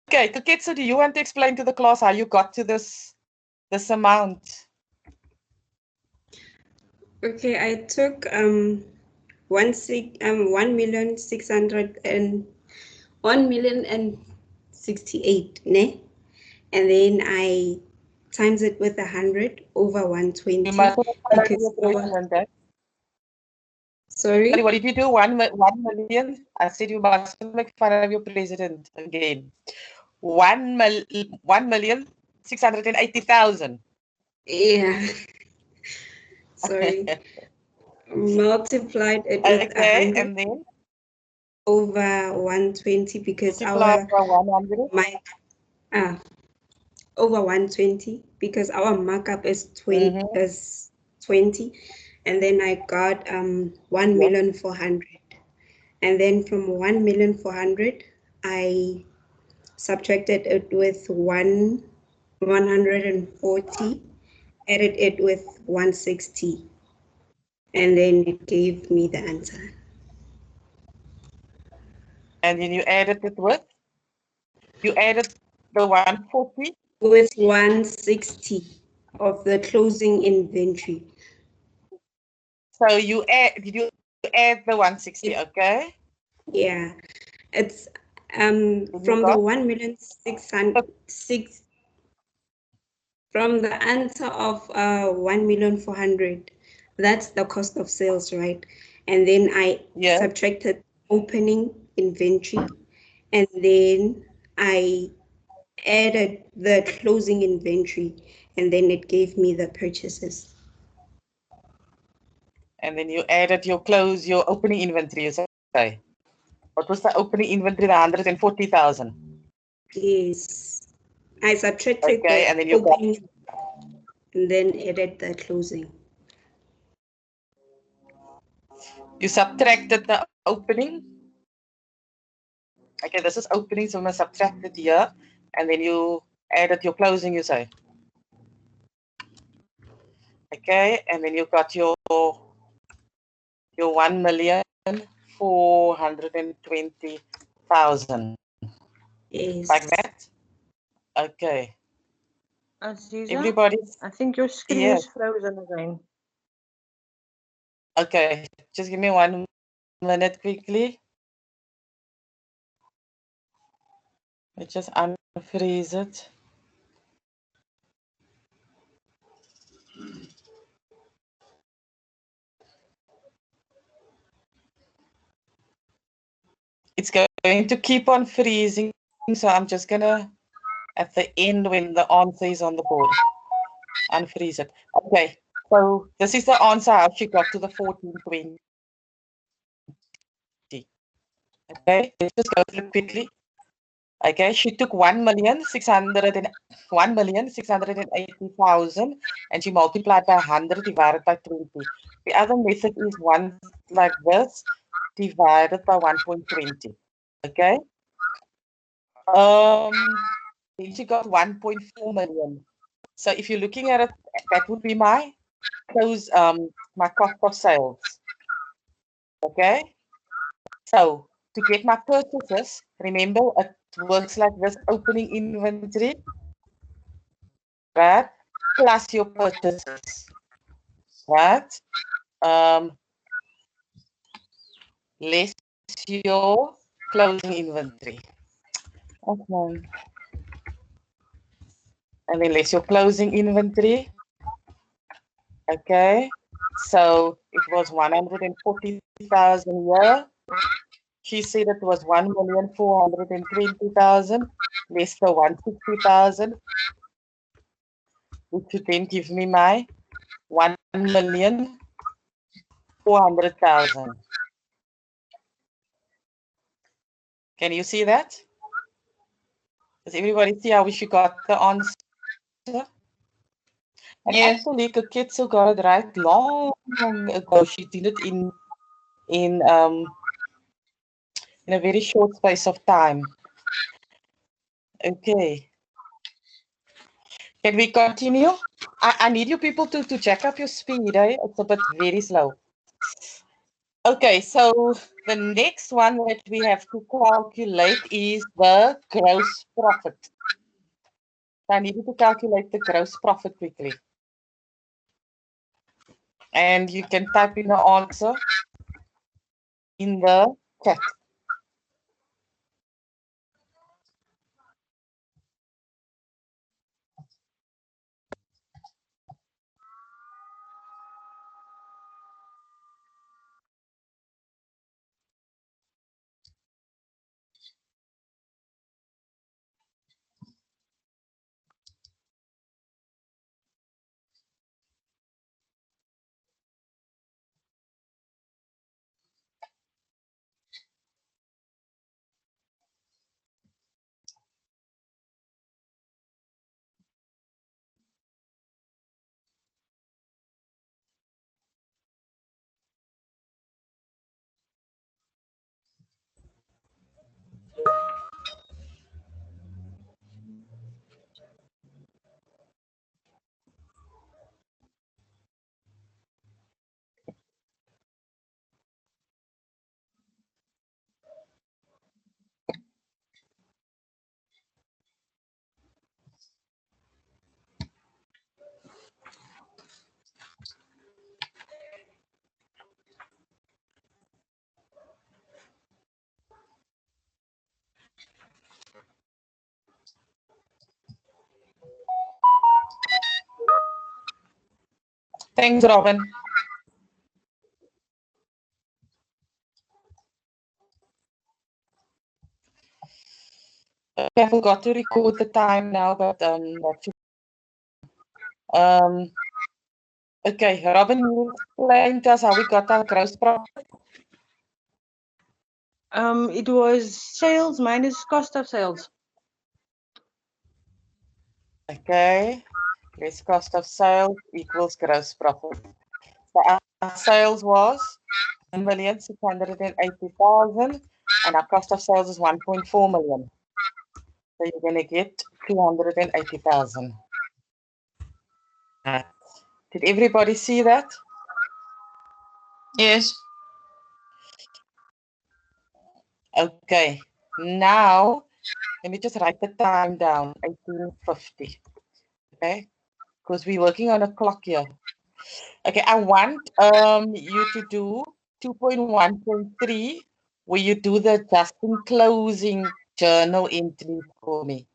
Okay, Koketsu, do you want to explain to the class how you got to this amount? Okay, I took 1,668, ne? And then I times it with 100 over 120. You must because sorry, what did you do? 1 million? I said you must make fun of your president again. 1,680,000. Yeah. Sorry. Multiplied it with 100 and then over 120 because multiplied by 100. Over 120 because our markup is 20 and then I got 1,400,000, and then from 1,400,000 I subtracted it with 140, added it with 160, and then it gave me the answer. And then you added it with? You added the 140? With 160 of the closing inventory. So you did you add the 160, okay? Yeah. It's from the 1,606,000 from the answer of 1,400,000. That's the cost of sales, right? And then I subtracted opening inventory, and then I added the closing inventory, and then it gave me the purchases. And then you added your opening inventory, you say. What was the opening inventory? The 140,000. Yes. I subtracted and then you opening and then added the closing. You subtracted the opening. Okay, this is opening, so I'm going to subtract it here. And then you added your closing, you say. Okay, and then you got your 1,420,000. Yes. Like that? Okay. Aziza, everybody, I think your screen is frozen again. Okay, just give me 1 minute quickly. Let's just unfreeze it. It's going to keep on freezing, so I'm just gonna, at the end when the answer is on the board, unfreeze it. Okay, so this is the answer how she got to the 1420. Okay, let's just go through it quickly. Okay, she took 1,680,000 and she multiplied by 100 divided by 20. The other method is one like this divided by 1.20. Okay. Then she got 1.4 million. So if you're looking at it, that would be my my cost of sales. Okay. So to get my purchases, remember it works like this: opening inventory, right? Plus your purchases, right? Less your closing inventory. Okay. And then less your closing inventory. Okay. So it was 140,000 here. She said it was 1,420,000 less the 160,000, which would then give me my 1,400,000. Can you see that? Does everybody see how she got the answer? And actually, Koketsu got it right long ago. She did it in a very short space of time. Okay. Can we continue? I need you people to check up your speed. It's a bit very slow. Okay, so the next one that we have to calculate is the gross profit. I need you to calculate the gross profit quickly. And you can type in the answer in the chat. Thanks, Robin. Okay, I forgot to record the time now, but okay, Robin, you explain to us how we got our gross profit. It was sales minus cost of sales. Okay, less cost of sales equals gross profit. So our sales was 1,680,000 and our cost of sales is 1.4 million. So you're going to get 280,000. Did everybody see that? Yes. Okay, now let me just write the time down, 1850. Okay, because we're working on a clock here. Okay, I want you to do 2.1.3 where you do the Justin closing journal entry for me.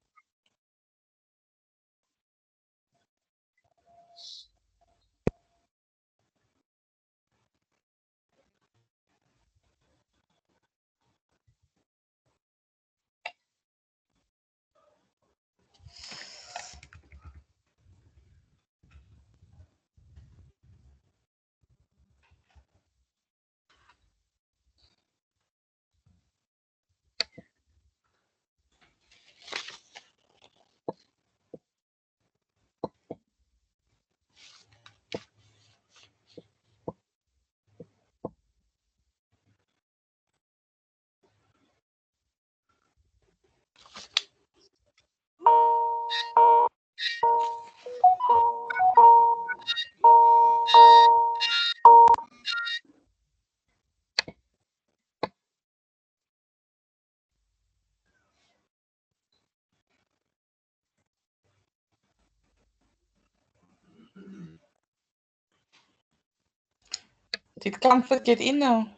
Did Comfort get in now?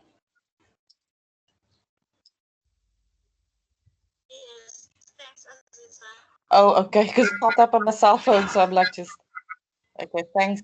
Yes, thanks, Aziza. Oh, okay, because it popped up on my cell phone, so I'm like just, okay, thanks.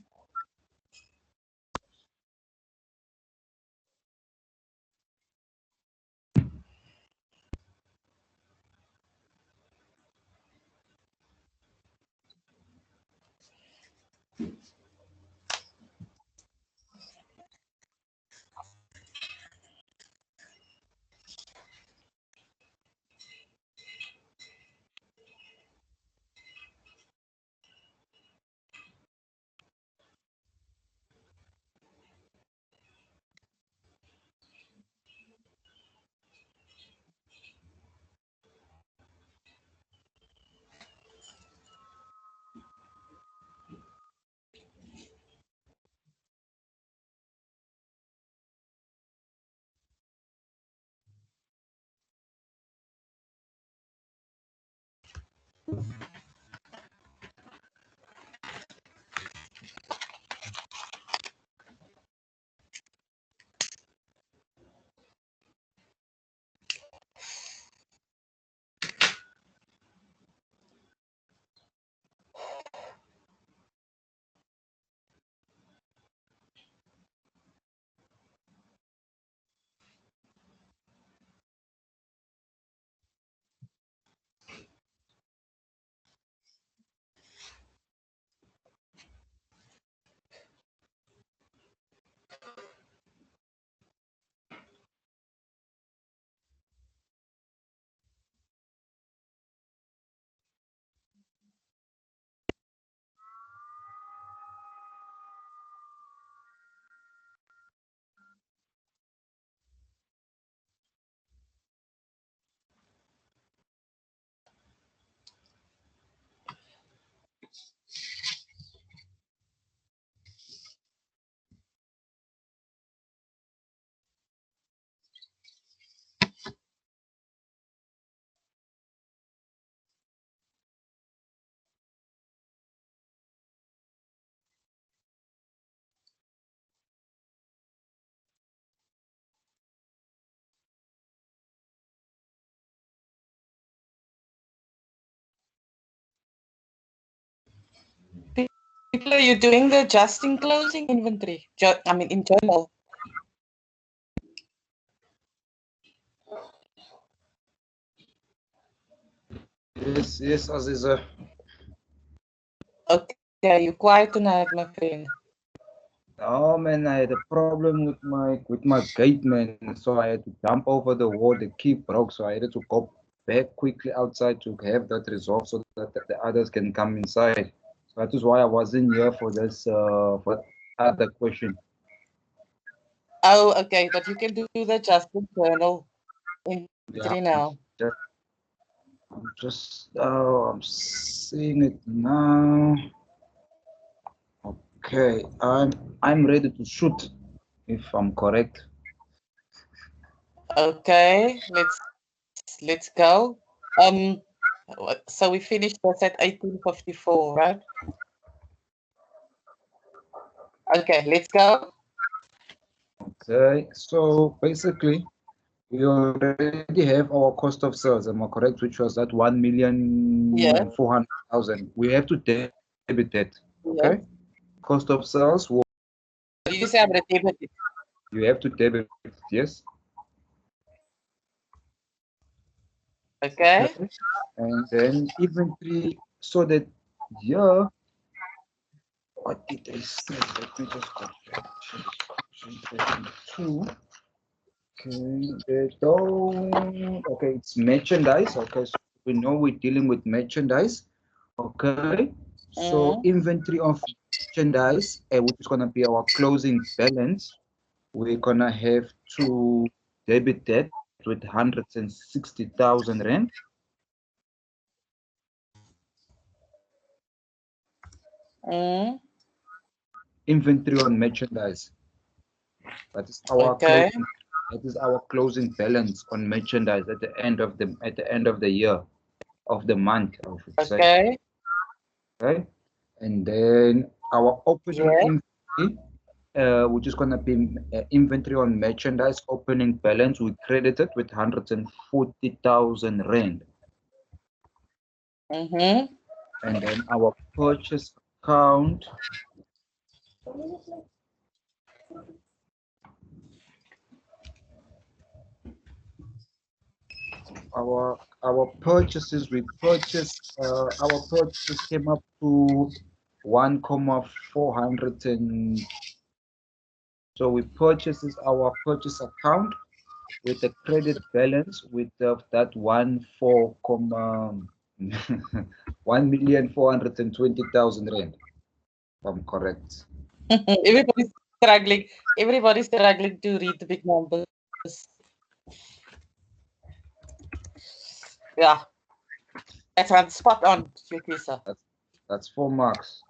People, are you doing the just in closing inventory? I mean, in journal. Yes, Aziza. Okay, you're quiet tonight, my friend. Oh man, I had a problem with my gate, man. So I had to jump over the wall. The key broke, so I had to go back quickly outside to have that resolved so that the others can come inside. So that is why I wasn't here for this for other question. Oh, okay, but you can do the just in journal Yeah, inventory now. I'm seeing it now. Okay, I'm ready to shoot if I'm correct. Okay, let's go. So we finished this at 1854, right? Okay, let's go. Okay, so basically we already have our cost of sales, am I correct? Which was at 1,400,000. We have to debit that. Okay. Yes. Cost of sales, You say I'm gonna debit it. you have to debit it, yes. Okay. And then inventory, so that yeah, what did they say? Let me just go back. Two. Okay, they don't. Okay, it's merchandise. Okay, so we know we're dealing with merchandise. Okay, so inventory of merchandise, which is gonna be our closing balance, we're gonna have to debit that with 160,000 rand. Inventory on merchandise. That is our Okay. closing. That is our closing balance on merchandise at the end of the year, of the month, I should say. Okay. Okay, and then our opening Yes. inventory, which is gonna be inventory on merchandise opening balance, we credited with 140,000 rand. Mm-hmm. And then our purchase account, our purchases, our purchases came up to 1,400 and so we purchases our purchase account with a credit balance with that 1,420,000 rand. If I'm correct. Everybody's struggling. Everybody's struggling to read the big numbers. Yeah. That's right. Spot on, Yukisa. That's 4 marks.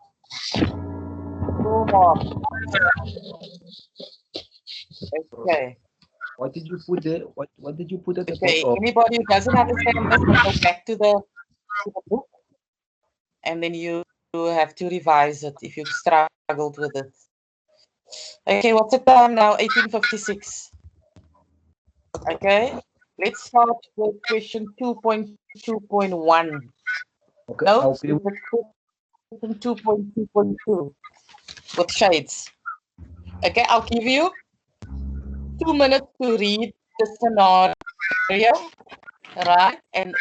4 marks. Okay. What did you put there? What did you put at the Okay. bottom? Anybody who doesn't understand this, go back to the book. and then you have to revise it if you struggled with it. Okay, what's the time now? 18:56. Okay, let's start with question 2.2.1. Okay, No, okay. question 2.2.2 with shades. Okay, I'll give you 2 minutes to read the scenario, right? And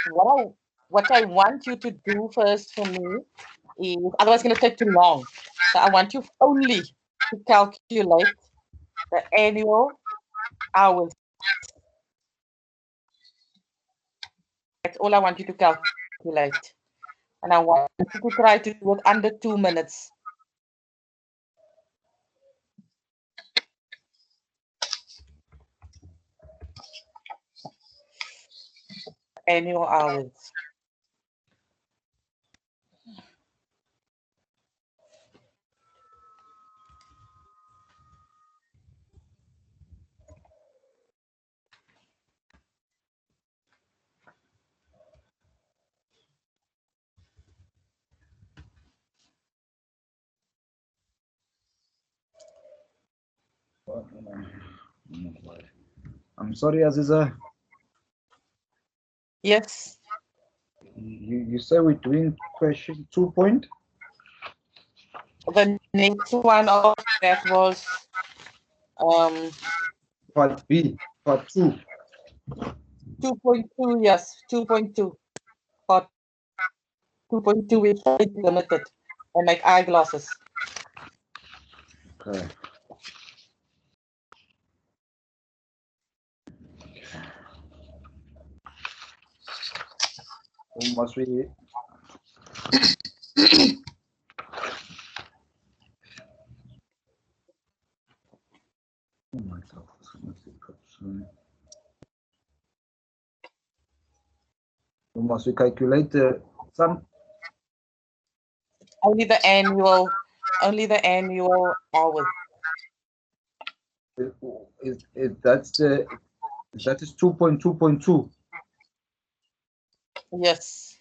what I want you to do first for me is, otherwise it's going to take too long. So I want you only to calculate the annual hours. That's all I want you to calculate. And I want you to try to do it under 2 minutes. Annual hours. I'm sorry, Aziza. Yes. You say we're doing question 2 point? The next one of that was Part B, part 2. 2.2, yes, 2.2. Part 2.2 with height limited and like eyeglasses. Okay. So must we calculate the sum? Only the annual hours. That is 2.2.2. Yes.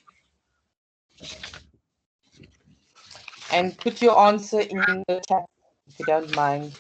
And put your answer in the chat if you don't mind.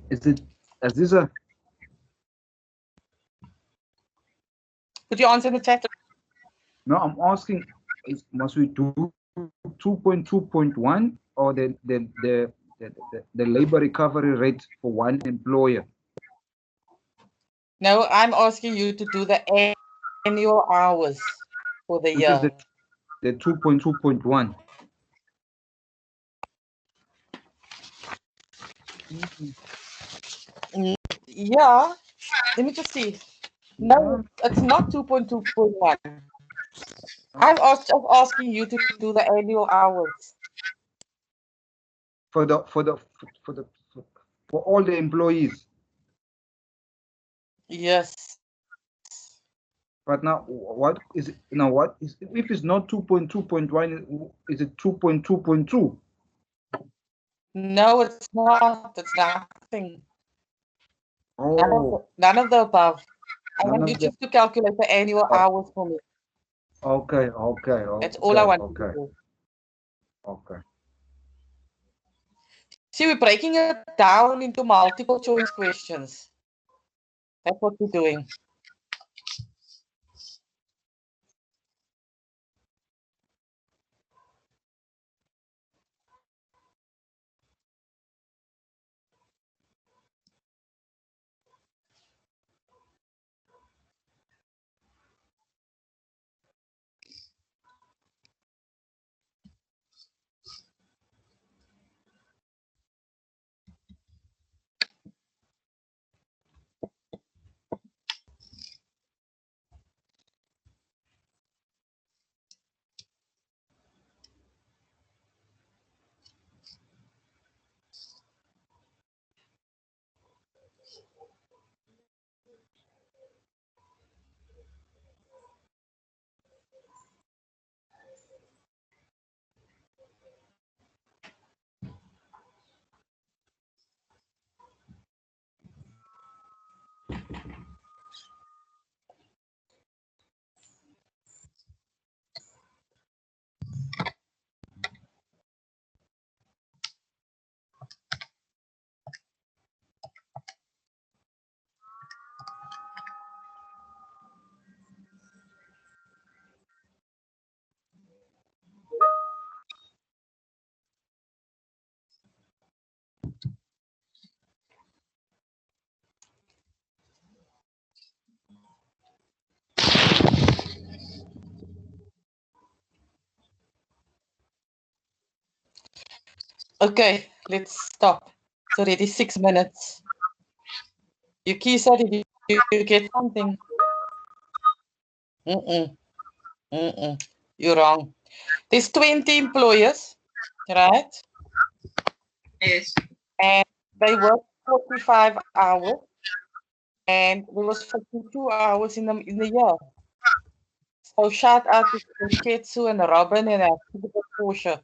Is it Aziza? Put your answer in the chat. No, I'm asking, must we do 2.2.1 or the labor recovery rate for one employer? No, I'm asking you to do the annual hours for the Which year. is the 2.2.1. Yeah, let me just see. No, it's not 2.2.1. I'm just asking you to do the annual hours. For all the employees. Yes. But now, what is it now? What is if it's not 2.2.1? Is it 2.2.2? No, it's not. It's nothing. Oh, None of the above. I none want of you them. just to calculate the annual hours for me. Okay, That's all I want you okay, to do. okay. See, we're breaking it down into multiple choice questions. That's what we're doing. Okay, let's stop. It's already 6 minutes. Yukisa, did you get something? You're wrong. There's 20 employers, right? Yes. And they work 45 hours, and there was 42 hours in the year. So shout out to Ketsu and Robin and Porsche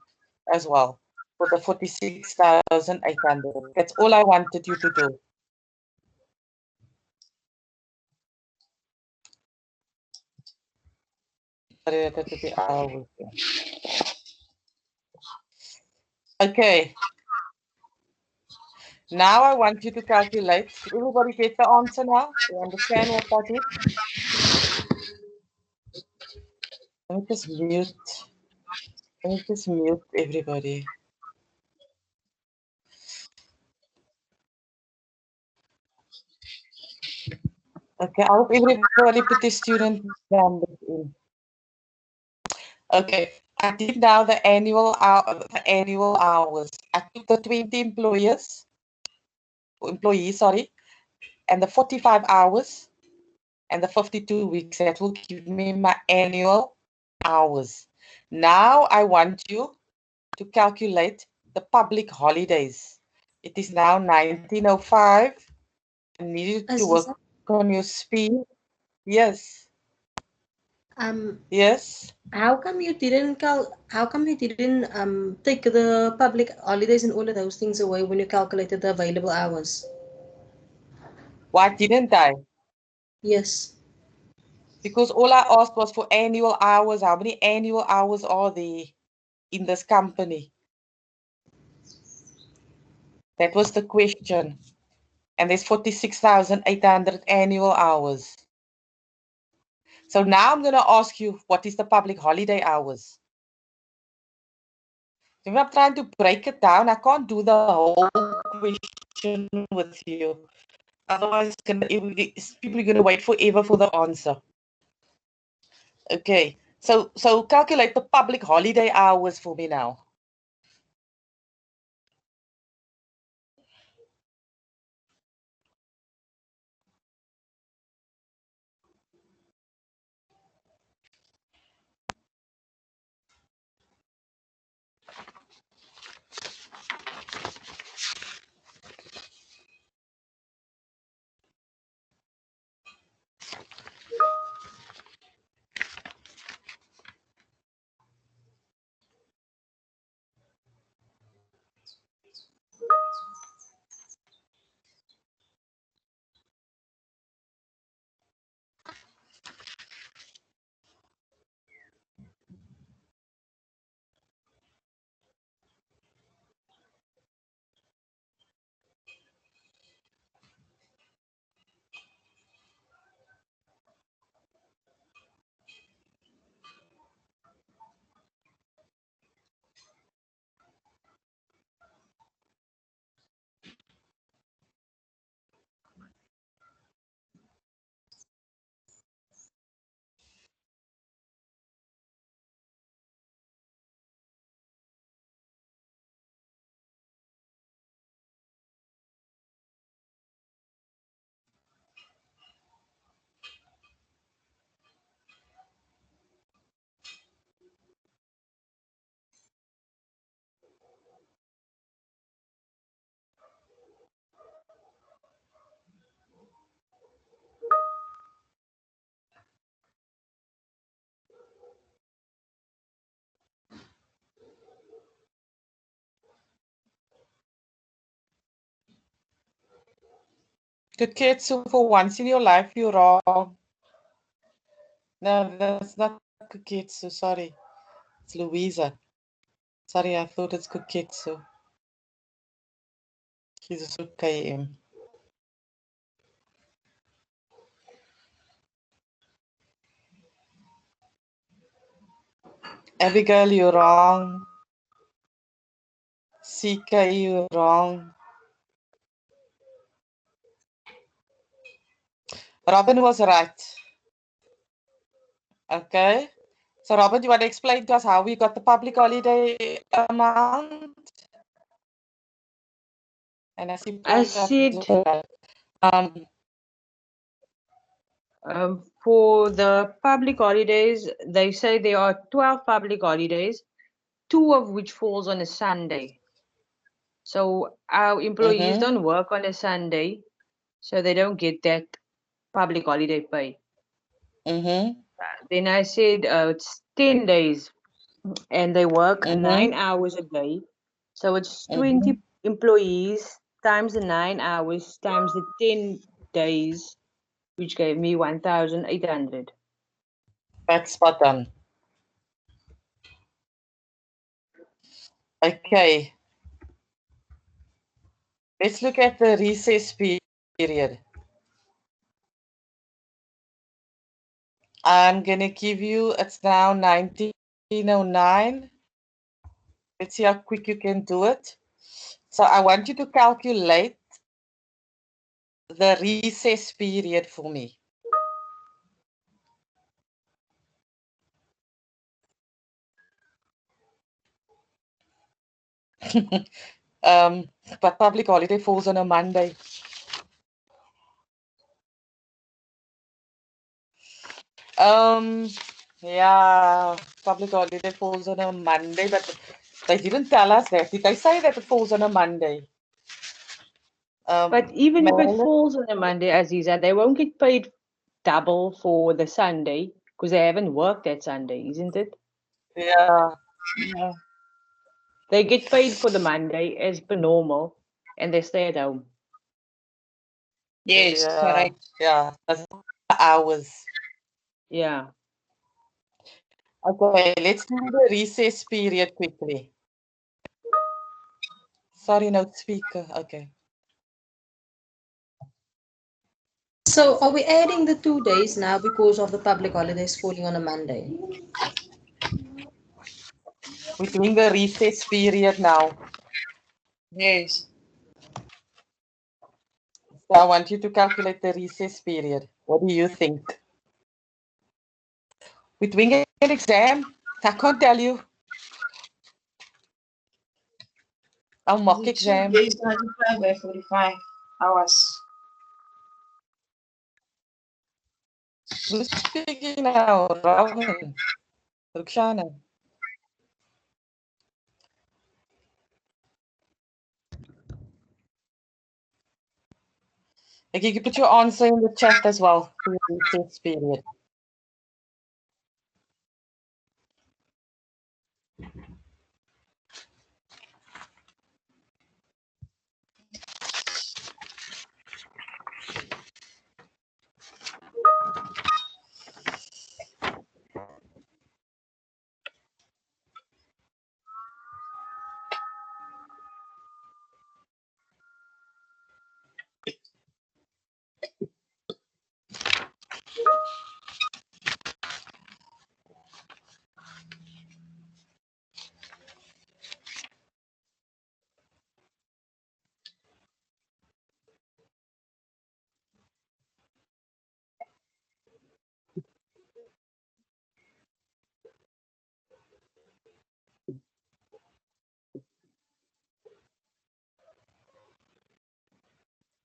as well for the 46,800. That's all I wanted you to do. Okay. Now I want you to calculate. Everybody get the answer now? You understand what that is? Let me just mute. Let me just mute everybody. Okay, I hope everybody put the student numbers in. Okay, I did now the annual hours. I took the 20 employees, sorry, and the 45 hours and the 52 weeks. That will give me my annual hours. Now I want you to calculate the public holidays. It is now 19:05. I need you to work on your speed. Yes. Yes. How come you didn't take the public holidays and all of those things away when you calculated the available hours? Why didn't I? Yes. Because all I asked was for annual hours. How many annual hours are there in this company? That was the question. And there's 46,800 annual hours. So now I'm going to ask you, what is the public holiday hours? If I'm trying to break it down, I can't do the whole question with you. Otherwise, people are going to wait forever for the answer. Okay, so calculate the public holiday hours for me now. Kuketsu, for once in your life, you're wrong. No, that's not Kuketsu, sorry. It's Louisa. Sorry, I thought it's Kuketsu. She's a KM. Abigail, you're wrong. CK, you're wrong. Robin was right. Okay. So, Robin, you want to explain to us how we got the public holiday amount? And I see I said for the public holidays, they say there are 12 public holidays, 2 of which falls on a Sunday. So our employees don't work on a Sunday, so they don't get that public holiday pay. Then I said it's 10 days and they work 9 hours a day. So it's 20 employees times the 9 hours times the 10 days, which gave me 1,800. That's spot on. Okay. Let's look at the recess period. I'm going to give you, it's now 1909. Let's see how quick you can do it. So I want you to calculate the recess period for me. But public holiday falls on a Monday. Yeah, public holiday falls on a Monday, but they didn't tell us that. Did they say that it falls on a Monday? But even if it falls on a Monday, Aziza, they won't get paid double for the Sunday because they haven't worked that Sunday, isn't it? Yeah. They get paid for the Monday as per normal and they stay at home. Yes, correct. Yeah, that's hours. Yeah. Okay, let's do the recess period quickly. Sorry, no speaker. Okay. So are we adding the 2 days now because of the public holidays falling on a Monday? We're doing the recess period now. Yes. So I want you to calculate the recess period. What do you think? We're doing an exam. I can't tell you. A mock exam. Days multiplied by 45 hours. Who's speaking now? Robin. Rukshana. Okay, you can put your answer in the chat as well for the recess period.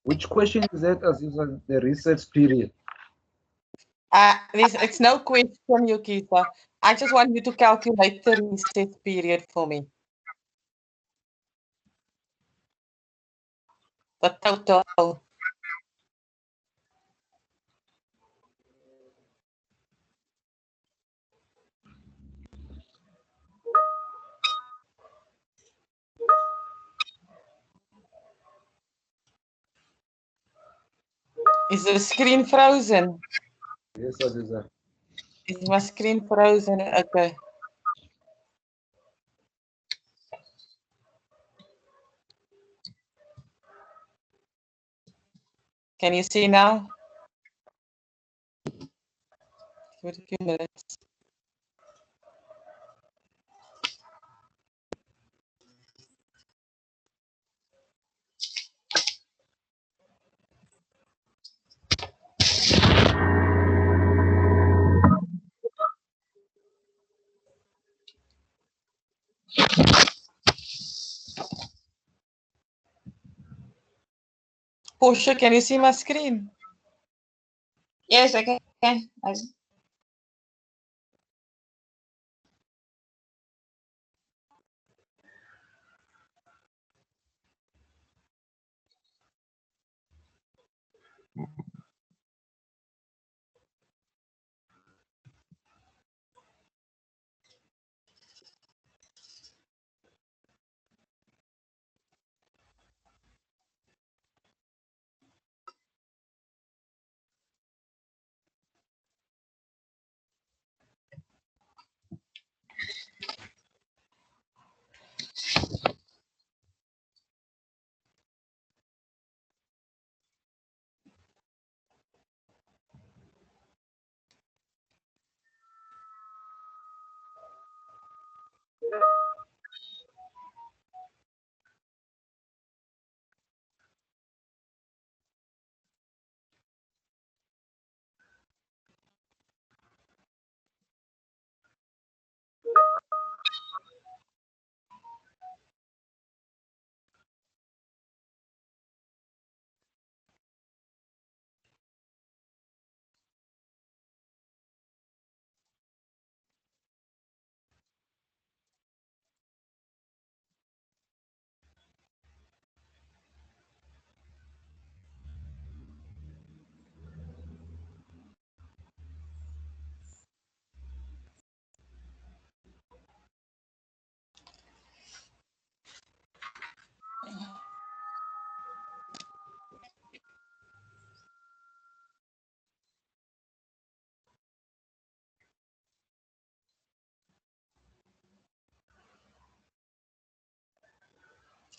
Which question is that, Aziza? The research period. It's no question, Yukisa. I just want you to calculate the recess period for me. The total. Is the screen frozen? Yes, Aziza. Is my screen frozen? Okay. Can you see now? Give it a few minutes. Portia, can you see my screen? Yes, I can.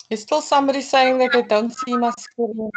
Is still somebody saying that they don't see my screen?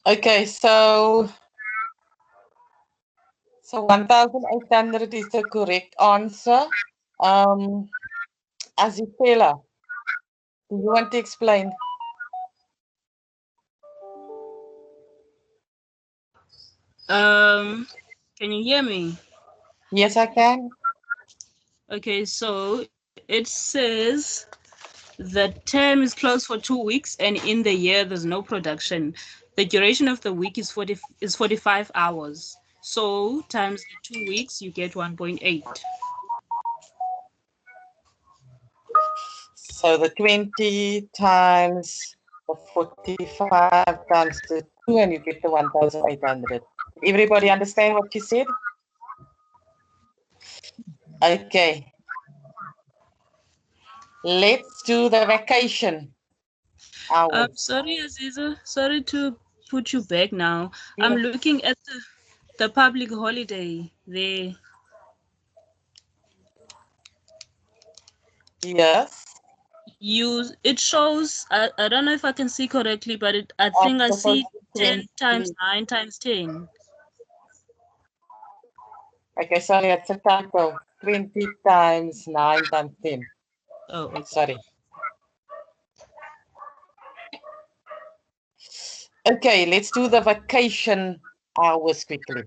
Okay, so 1,800 is the correct answer. Azifela, do you want to explain? Can you hear me? Yes, I can. Okay, so it says the term is closed for 2 weeks, and in the year there's no production. The duration of the week is 45 hours. So times the 2 weeks, you get 1.8. So the 20 times the 45 times the 2, and you get the 1,800. Everybody understand what you said? Okay. Let's do the vacation hours. Sorry, Aziza. Sorry to put you back now. I'm looking at the public holiday there. Yes. It shows, I don't know if I can see correctly, but I think I see 10 times 9 times 10. Okay, sorry, it's a typo. 20 times 9 times 10. Oh, okay. Sorry. Okay, let's do the vacation hours quickly.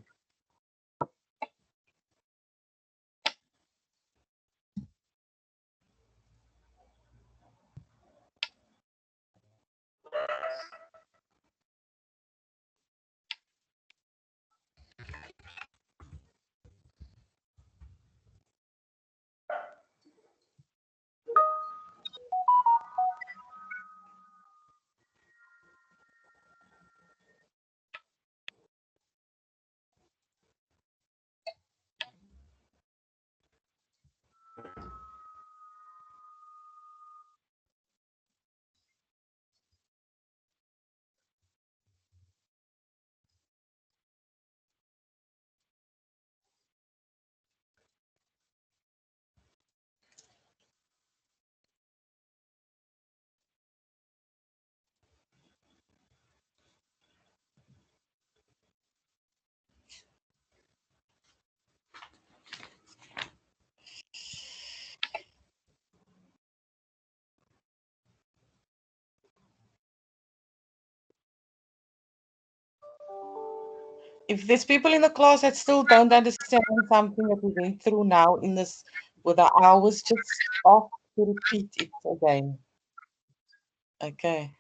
If there's people in the class that still don't understand something that we went through now in this with the hours, just ask to repeat it again. Okay.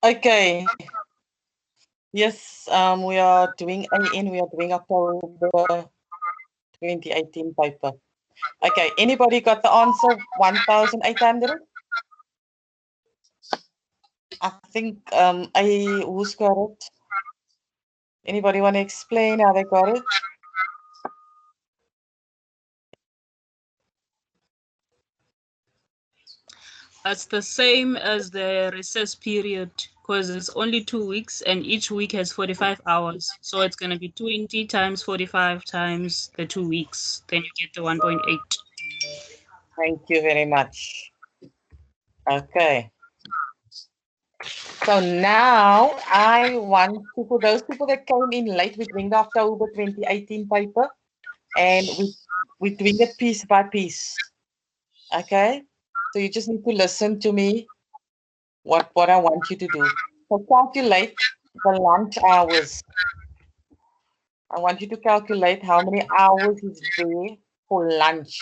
Okay. Yes, we are doing AN, we are doing October 2018 paper. Okay, anybody got the answer? 1,800? I think who's got it? Anybody want to explain how they got it? It's the same as the recess period because it's only 2 weeks and each week has 45 hours. So it's going to be 20 times 45 times the 2 weeks. Then you get the 1.8. Thank you very much. Okay. So now I want to, for those people that came in late, we're doing the October 2018 paper and we're doing it piece by piece. Okay. So you just need to listen to me, what I want you to do. So calculate the lunch hours. I want you to calculate how many hours is there for lunch.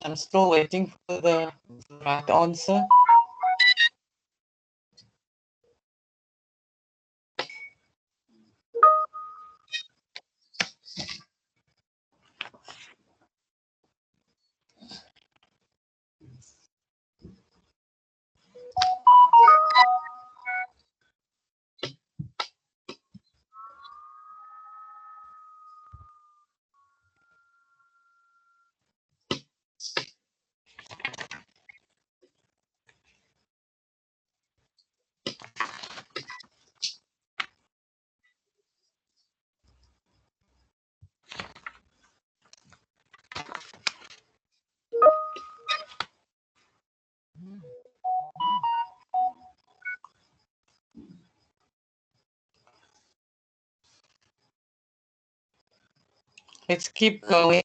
I'm still waiting for the right answer. Let's keep going.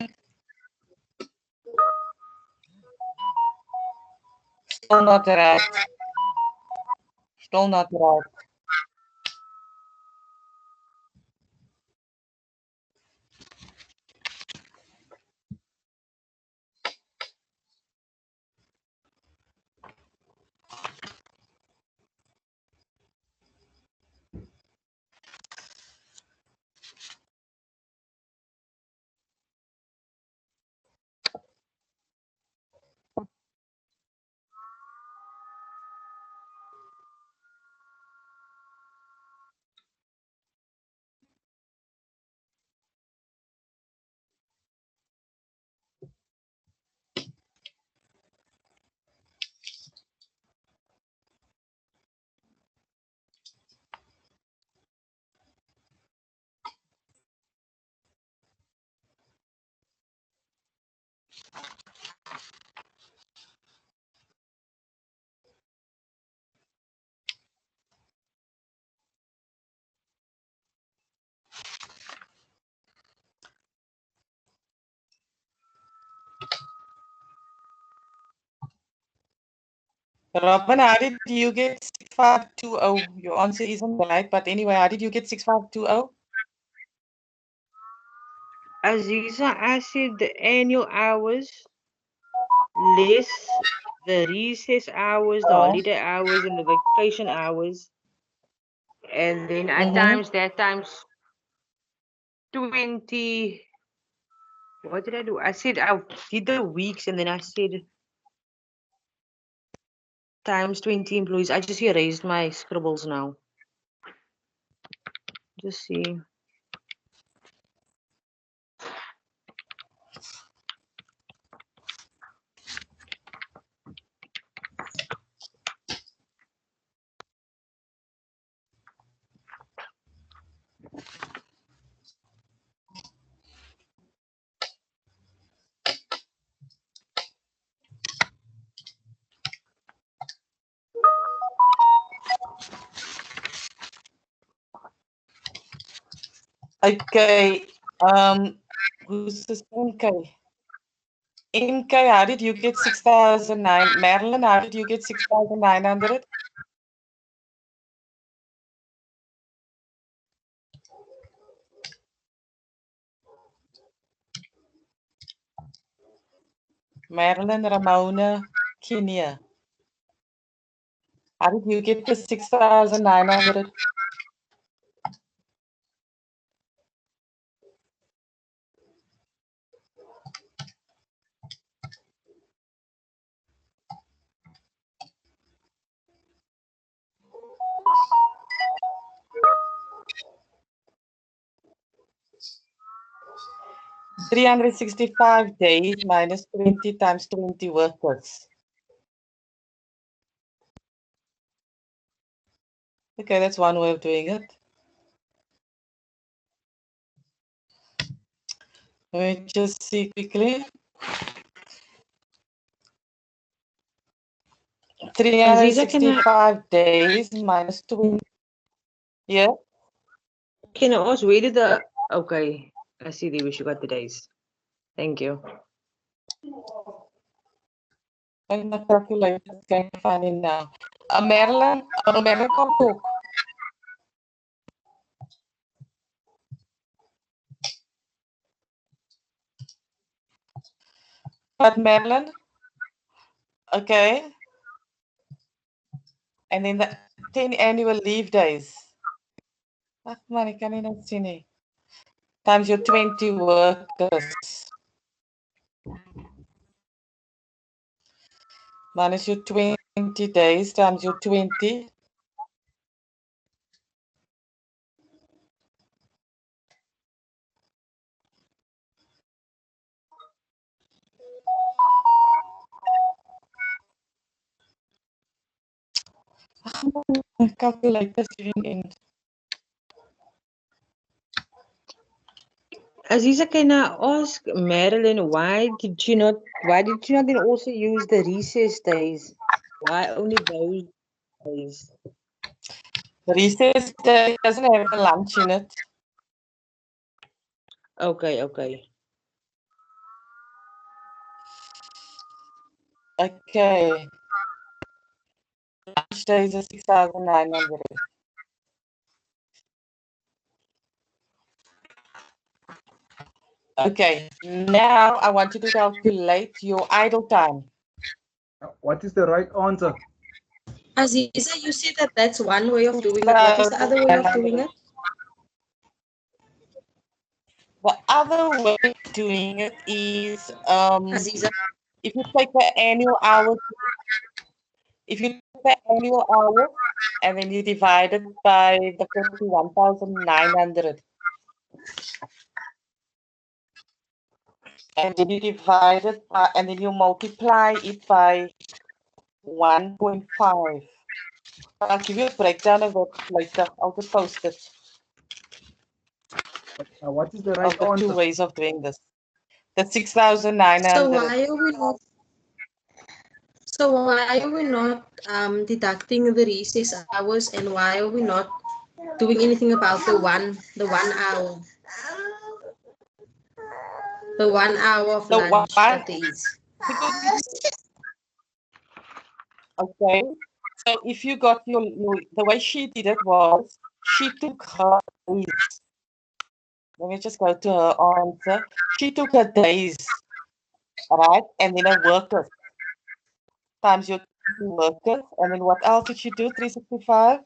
Still not right. Still not right. Robin, how did you get 6520? Your answer isn't right, but anyway, how did you get 6520? Aziza, I said the annual hours less the recess hours, the holiday hours, and the vacation hours. And then I times that times 20. What did I do? I said I did the weeks and then I said times 20 employees. I just erased my scribbles now. Just see. Okay. Who's this MK? MK, how did you get 6,009? Marilyn, how did you get 6,900? Marilyn, Ramona, Kenya. How did you get the 6,900? $365 days minus 20 times 20 workers. Okay, that's one way of doing it. Let me just see quickly. 365 days minus 20. Yeah. Can I ask where did the okay? I see they wish you got the days. Thank you. I'm not calculating. Can't find it now. Marilyn, Marilyn can't talk. But Madeline, okay. And then the 10 annual leave days. Ach man, ik kan nie net sien nie. Times your 20 workers. Minus your 20 days times your 20. Calculator giving in. Aziza, can I ask Marilyn, why did you not then also use the recess days? Why only those days? Recess day doesn't have a lunch in it. Okay, okay. Okay. Lunch days are 6,900. Okay, now I want you to calculate your idle time. What is the right answer? Aziza, you said that that's one way of doing it. What is the other way of doing it? The other way of doing it is Aziza. if you take the annual hours, and then you divide it by the 41,900. And then you divide it by, and then you multiply it by 1.5. I'll give you a breakdown of it later. I'll just post it. What is the right I've got answer? two ways of doing this. The 6,900. So why are we not deducting the recess hours, and why are we not doing anything about the 1 hour? The 1 hour of lunch that there is. Okay. So if you got your the way she did it was she took her days. Let me just go to her answer. She took her days, right? And then her workers times your workers. And then what else did she do? 365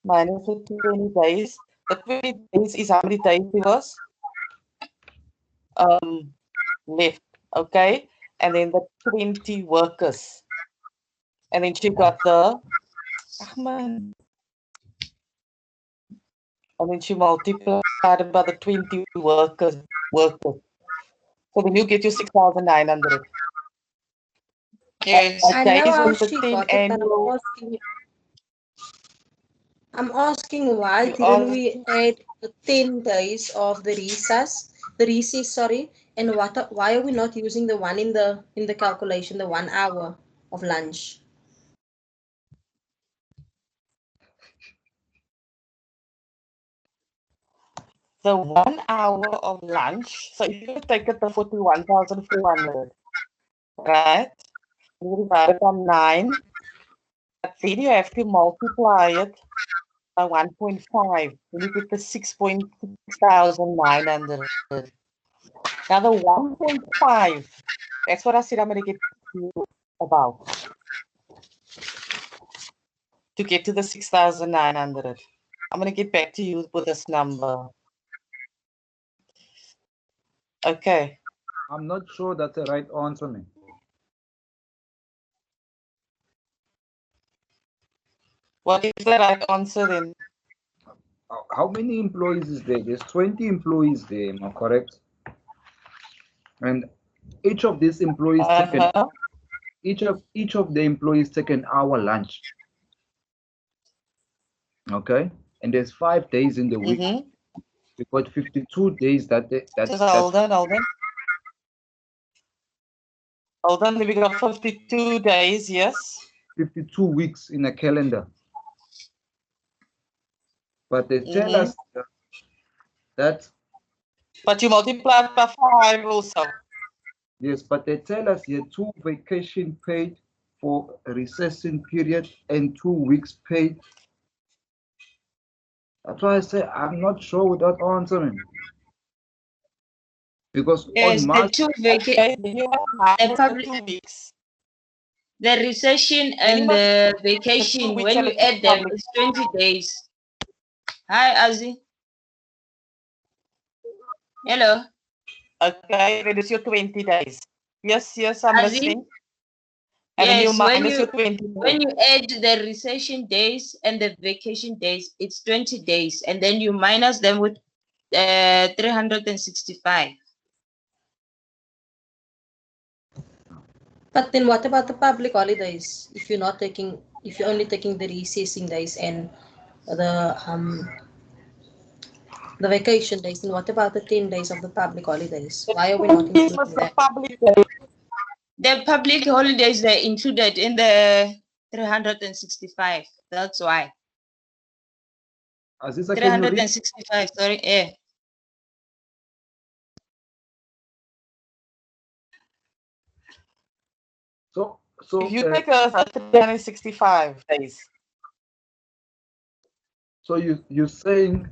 minus the 20 days. The 20 days is how many days it was? Left. Okay. And then the 20 workers. And then she got the and then she multiplied it by the 20 workers. So then you get your 6,900. Yes. I know how she got it, but I'm asking why didn't we add the 10 days of the recess, sorry, and why are we not using the one in the calculation, the 1 hour of lunch? The 1 hour of lunch. So if you take it the 41,400, right? You divide it by 9. But then you have to multiply it by 1.5. Then you get the 6,900. Now the 1.5, that's what I said I'm going to get to you about. To get to the 6,900. I'm going to get back to you with this number. Okay. I'm not sure that's the right answer, man. What is the right answer then? How many employees is there? There's 20 employees there, am I correct? And each of these employees each of the employees take an hour lunch. Okay, and there's 5 days in the week. We've got 52 days that hold on. Hold on, we got 52 days, yes. 52 weeks in a calendar. But they tell us that. But you multiply it by 5 also. Yes, but they tell us here 2 vacation paid for a recessing period and 2 weeks paid. That's why I say I'm not sure with that answer. Because Yes, on March, the public 2 weeks. The recession and the vacation, when you add them, it's 20 days. Hi, Azzy. Hello. Okay, reduce your 20 days. Yes, yes, I'm Azzy? listening. And Yes, then you when you add the recession days and the vacation days, it's 20 days, and then you minus them with 365. But then what about the public holidays? If you're only taking the recessing days and the vacation days, then what about the 10 days of the public holidays? Why are we not including that? The public holidays, they're included in the 365. That's why. Aziza, 365, sorry. Yeah. So if you take a 365 days. So you're saying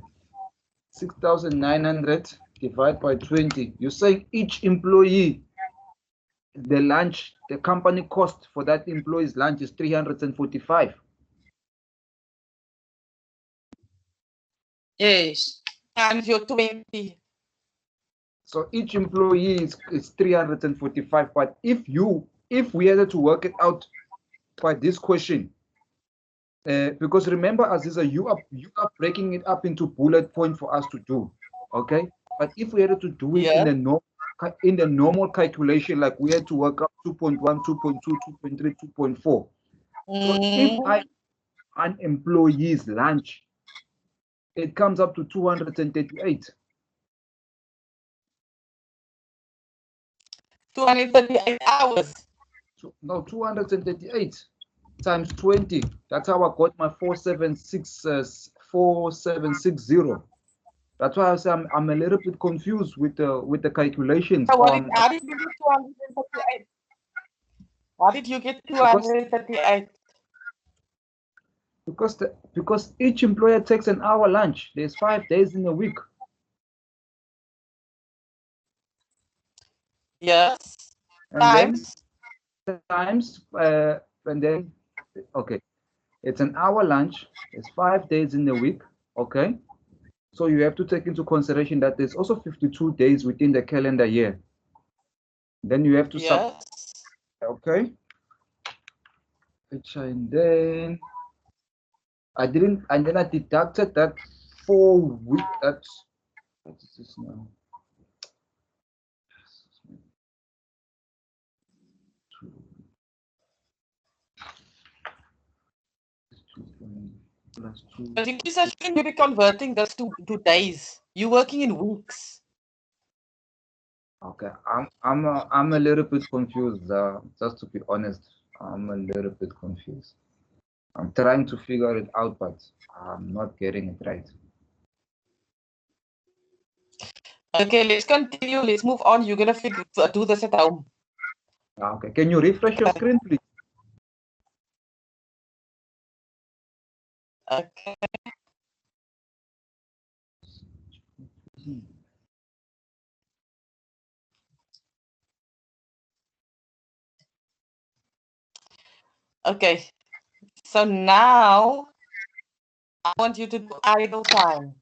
6,900 divided by 20. You're saying each employee, the company cost for that employee's lunch is 345. Yes. And your 20. So each employee is 345. But if we had to work it out by this question, because remember, Aziza, you are breaking it up into bullet point for us to do, okay? But if we had to do it in the normal calculation, like we had to work up 2.1, 2.2, 2.3, 2.4. So if I an employee's lunch, it comes up to 238. 238 hours. So, no, 238 times 20. That's how I got my 4760. That's why I say I'm a little bit confused with the calculations. So how did you get 238? How did you get 238? Because each employer takes an hour lunch. There's 5 days in a week. Yes. And then okay, it's an hour lunch. It's 5 days in a week. Okay, so you have to take into consideration that there's also 52 days within the calendar year. Then you have to okay, and then I deducted that 4 week. What is this now? But you shouldn't be converting this to days. You're working in weeks. Okay, I'm a little bit confused. Just to be honest, I'm a little bit confused. I'm trying to figure it out, but I'm not getting it right. Okay, let's continue. Let's move on. You're gonna do this at home. Okay, can you refresh your screen, please? Okay. Okay, so now I want you to do idle time.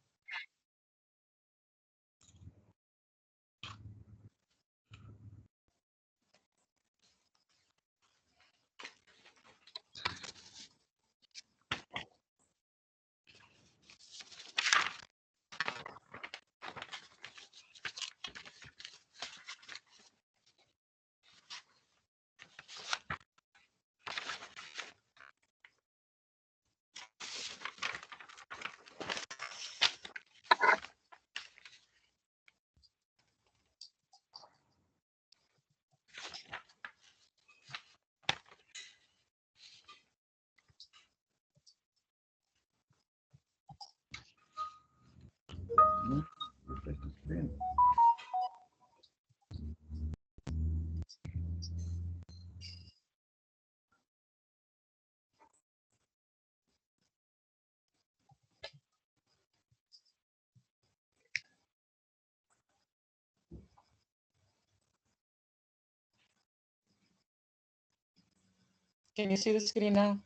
Can you see the screen now?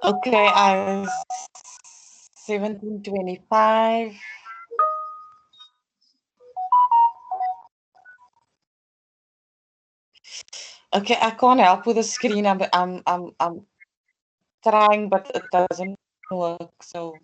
Okay, I 1725. Okay, I can't help with the screen. I'm trying, but it doesn't work. So.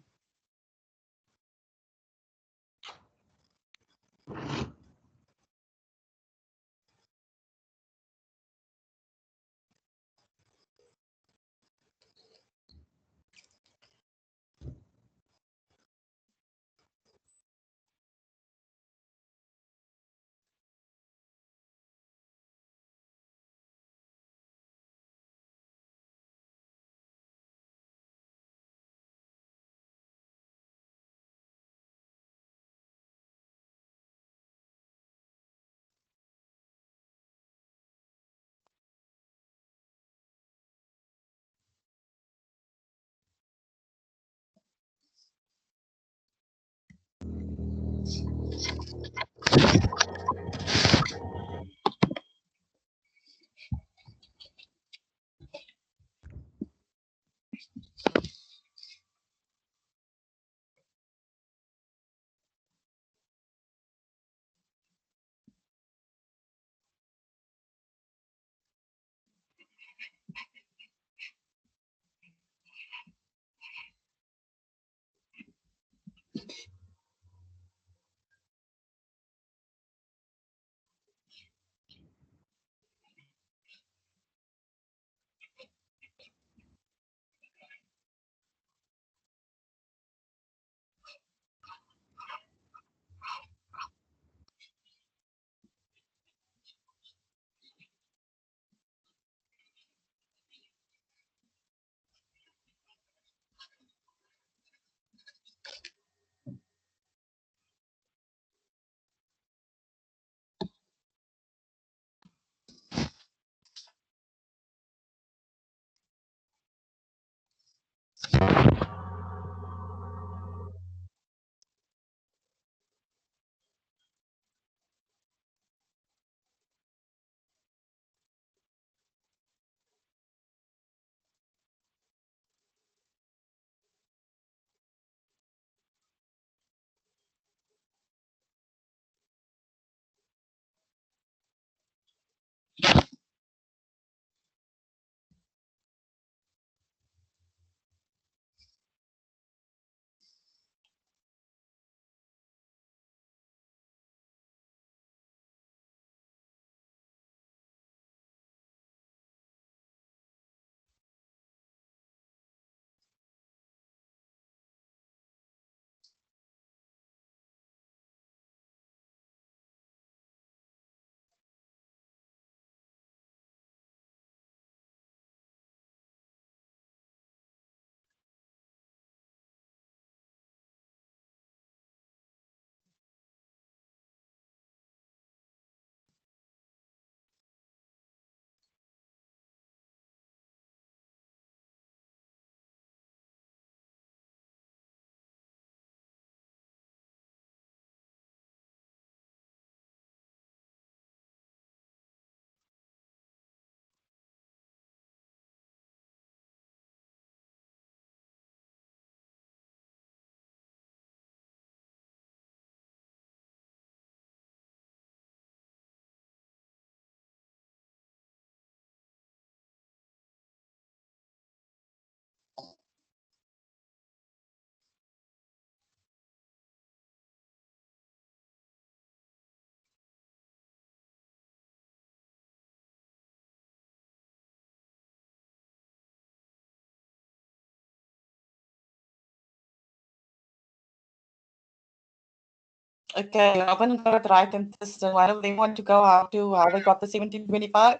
Okay, Robin got it right, and Tristan, one of them want to go how they got the 1725?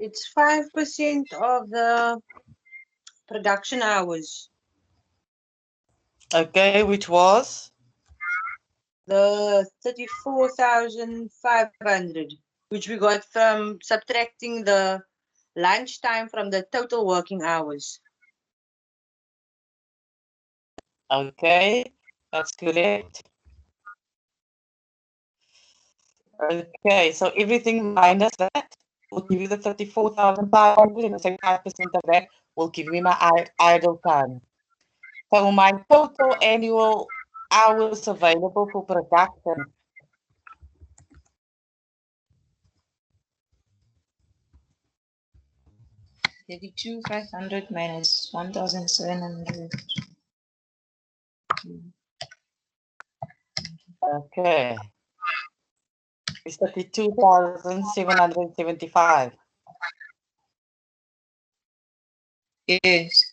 It's 5% of the production hours. Okay, which was? The 34,500, which we got from subtracting the lunchtime from the total working hours. Okay, that's correct. Okay, so everything minus that will give you the 34,500, and say 5% of that will give me my idle time. So my total annual hours available for production. 32,500 minus 1,700. Okay. It's 32,775. Yes.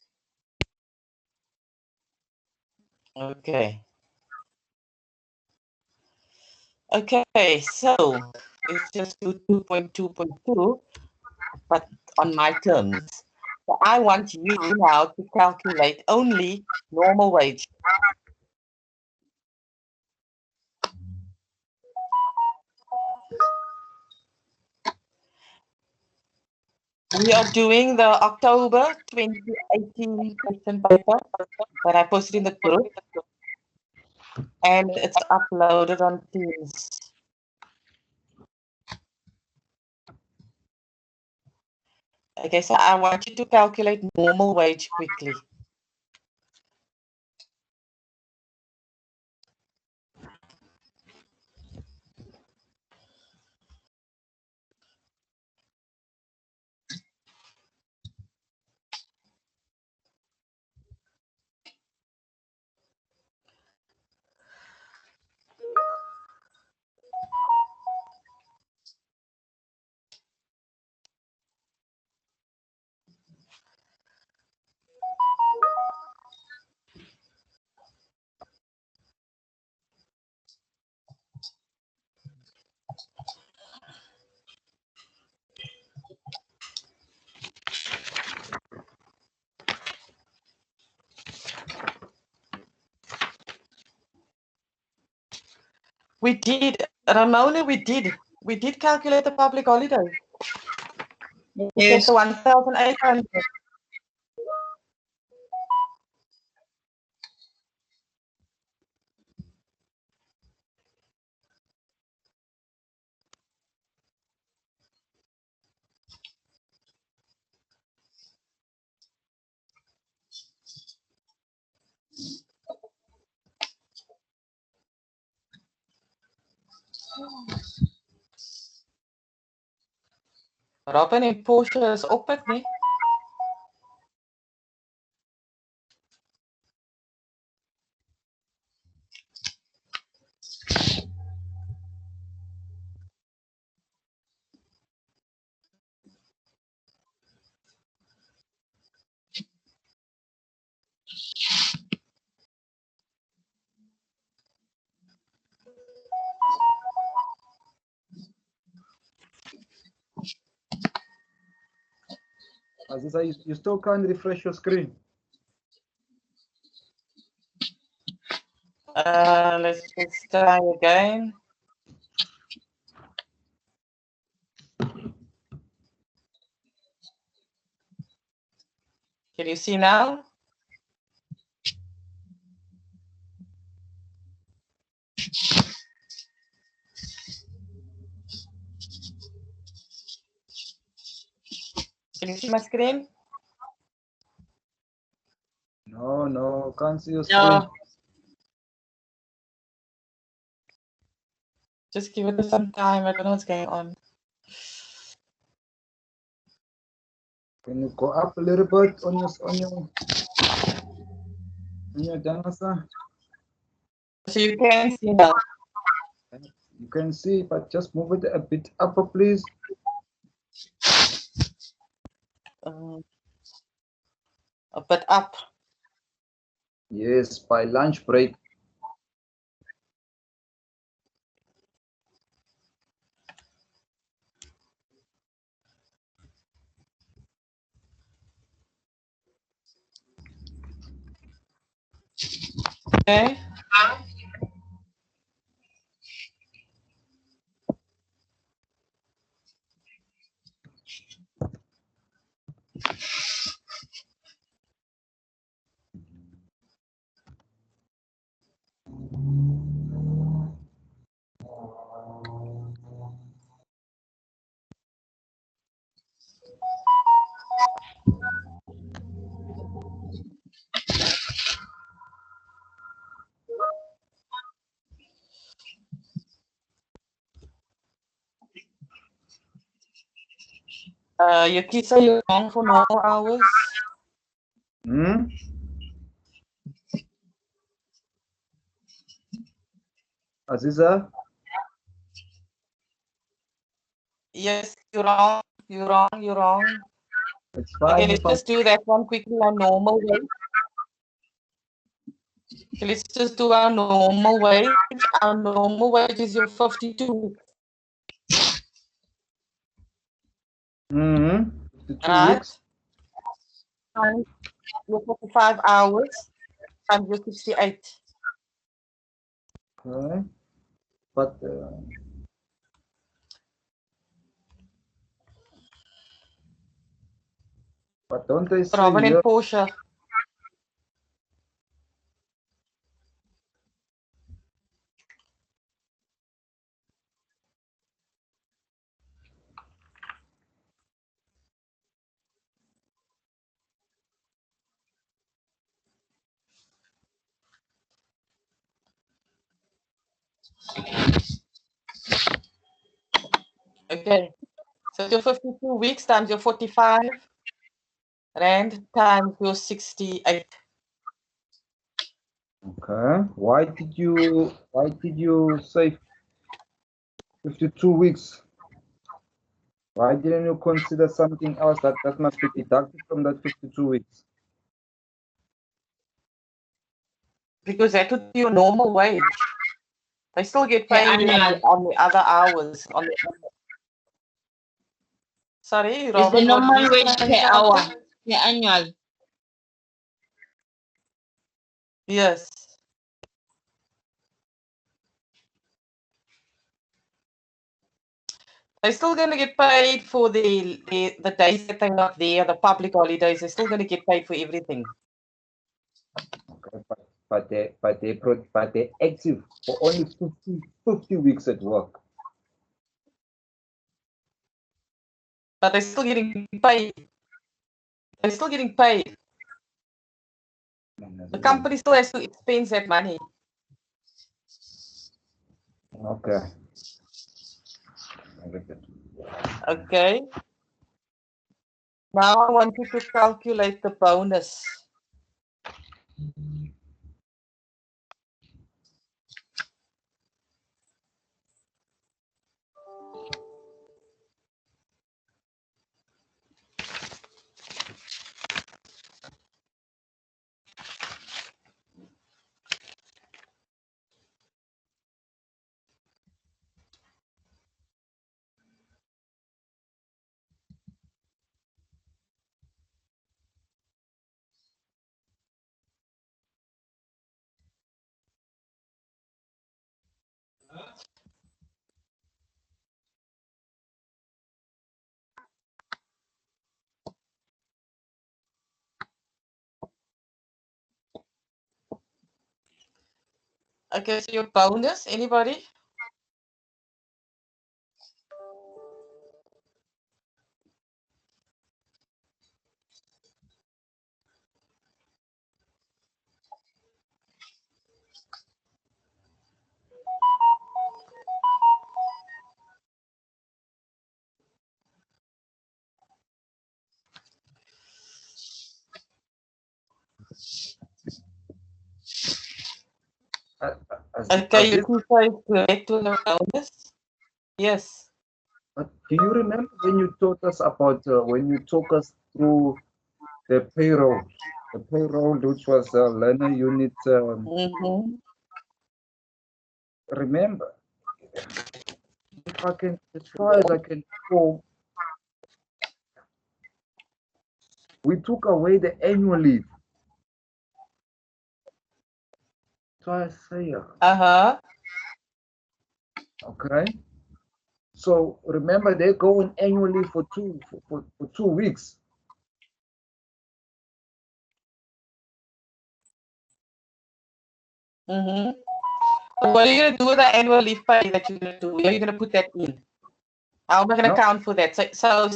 Okay. Okay, so let's just do 2.2.2, but on my terms. So I want you now to calculate only normal wage. We are doing the October 2018 question paper that I posted in the group, and it's uploaded on Teams. Okay, so I want you to calculate normal wage quickly. We did, Ramona, we did calculate the public holiday. Yes. The 1,800. Robin en Portia is op het, nie? Aziza, you still can't refresh your screen. Let's just try again. Can you see now? Can you see my screen? No, can't see your screen. No. Just give it some time. I don't know what's going on. Can you go up a little bit on your dinosaur? So you can see now. You can see, but just move it a bit up, please. A bit up. Yes, by lunch break. Okay. Your kids are young for normal hours. Hmm? Aziza? Yes, you're wrong. You're wrong. You're wrong. It's fine. Okay, let's just do that one quickly on normal way. Okay, let's just do our normal wage. Our normal wage is your 52. Mm-hmm. 52 Right? weeks. Times your 45 hours times your 68. Okay. But don't they say Robin and here? Portia. Okay. So your 52 weeks times your 45 rand times your 68. Okay. Why did you say 52 weeks? Why didn't you consider something else that must be deducted from that 52 weeks? Because that would be your normal wage. They still get Per paid annual. on the other hours. Sorry, Is the Robin, what did you normal wage say? per hour, per annual? Yes. They're still going to get paid for the days that they're not there, the public holidays. They're still going to get paid for everything. Okay, but they're active for only 50 weeks at work. But they're still getting paid. They're still getting paid. The company still has to expense that money. Okay. Okay. Now I want you to calculate the bonus. Okay, so your bonus, anybody? Okay, you can say correct to the bonus. Yes. But do you remember when you taught us about when you took us through the payroll, the payroll, which was learner unit. Remember, if I can, as far as I can go, we took away the annual leave. So I say, okay. So remember, they're going annually for 2 weeks. What are you going to do with the annual leave pay that you're going to do? Where are you going to put that in? How am I going to account for that? So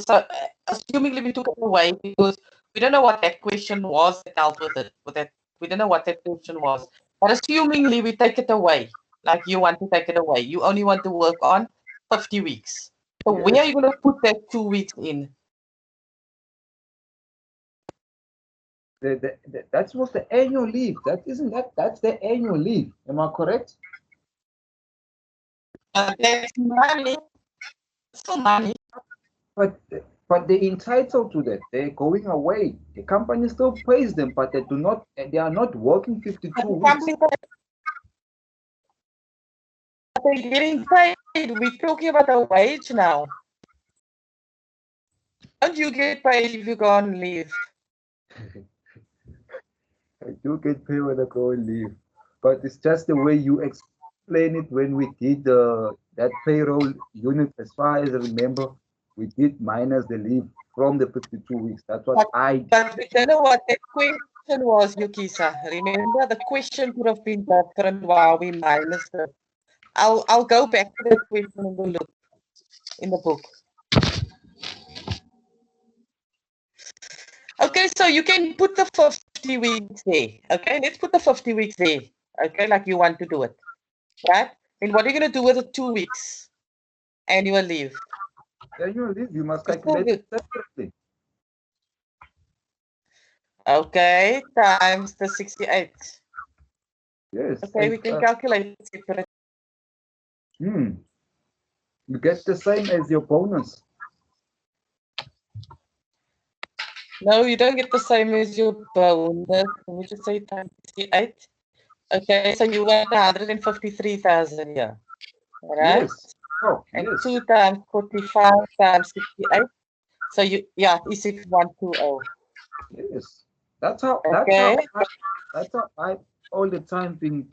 assumingly we took it away because we don't know what that question was that dealt with it. We don't know what that question was. But assumingly we take it away, like you want to take it away. You only want to work on 50 weeks. So Yes. where are you going to put that 2 weeks in? That was the annual leave. That's the annual leave. Am I correct? That's money. Still money. But they're entitled to that. They're going away. The company still pays them, but they are not working 52 weeks. They're getting paid. We're talking about a wage now. Don't you get paid if you go on leave? I do get paid when I go on leave, but it's just the way you explain it. When we did that payroll unit, as far as I remember, we did minus the leave from the 52 weeks. That's what But we don't know what the question was, Yukisa. Remember, the question could have been different while we minus it. I'll go back to that question and go look in the book. Okay, so you can put the 50 weeks there. Okay, let's put the 50 weeks there. Okay, like you want to do it. Right? And what are you going to do with the 2 weeks annual leave? Annual leave, you must calculate it separately. Okay, times the 68. Yes. Okay, we can calculate it separately. You get the same as your bonus. No, you don't get the same as your bonus. Let me just say times 68. Okay, so you want 153,000 here. Right? Yes. Oh, and yes. 2 times 45 times 68. So it's 6120. Yes. That's how I all the time been,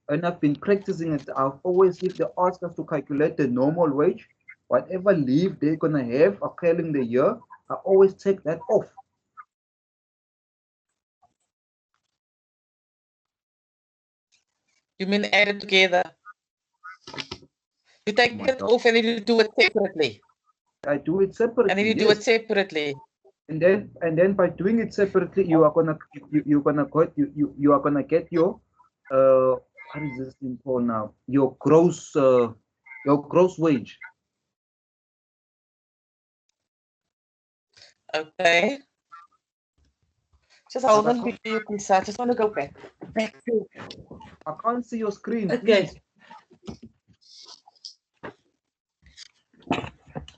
and I've been practicing it. I've always, if they ask us to calculate the normal wage, whatever leave they're gonna have occurring the year, I always take that off. You mean add it together? You take it off and then you do it separately. I do it separately. And then you do it separately. And then by doing it separately, you are gonna get your what is this thing called now? Your gross wage. Okay. Just hold on with you, Lisa. I just want to go back. I can't see your screen. Okay. Please.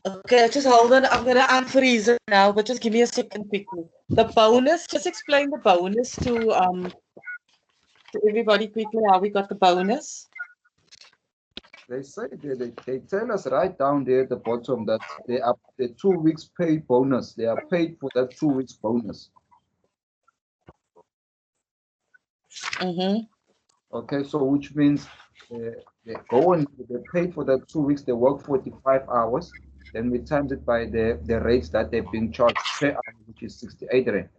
Okay, just hold on. I'm gonna unfreeze it now, but just give me a second quickly. The bonus, just explain the bonus to everybody quickly how we got the bonus. They say they tell us right down there at the bottom that they are the 2 weeks paid bonus. They are paid for that 2 weeks bonus. Okay, so which means they paid for that 2 weeks. They work 45 hours. Then we times it by the rates that they're being charged per hour, which is 68 rand.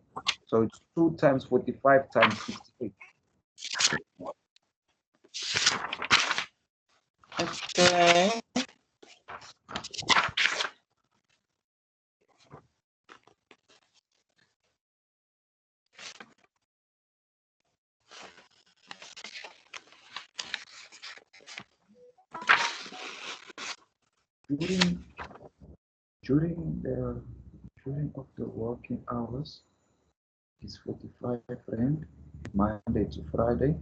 So it's 2 times 45 times 68. Okay. During of the working hours is 45 rand, Monday to Friday.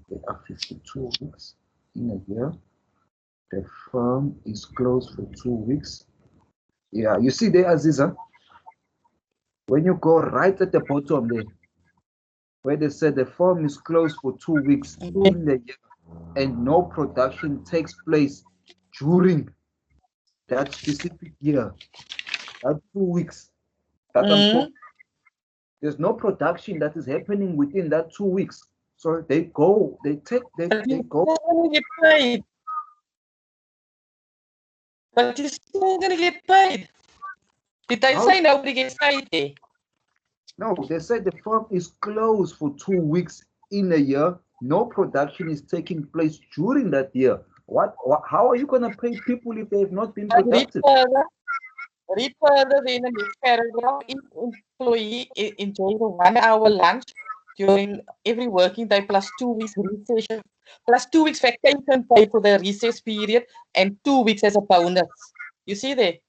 There are 52 weeks in a year. The firm is closed for 2 weeks. Yeah, you see there, Aziza? When you go right at the bottom there, where they said the firm is closed for 2 weeks in the year and no production takes place during that specific year, that 2 weeks that I'm talking, there's no production that is happening within that 2 weeks. So they go, they go. Get paid. But you're still gonna get paid. Did they say nobody gets paid there? No, they said the firm is closed for 2 weeks in a year. No production is taking place during that year. How are you going to pay people if they have not been productive? Read further in the next paragraph. Each employee enjoys a 1 hour lunch during every working day plus 2 weeks recession, plus 2 weeks vacation pay for the recess period and 2 weeks as a bonus. You see there?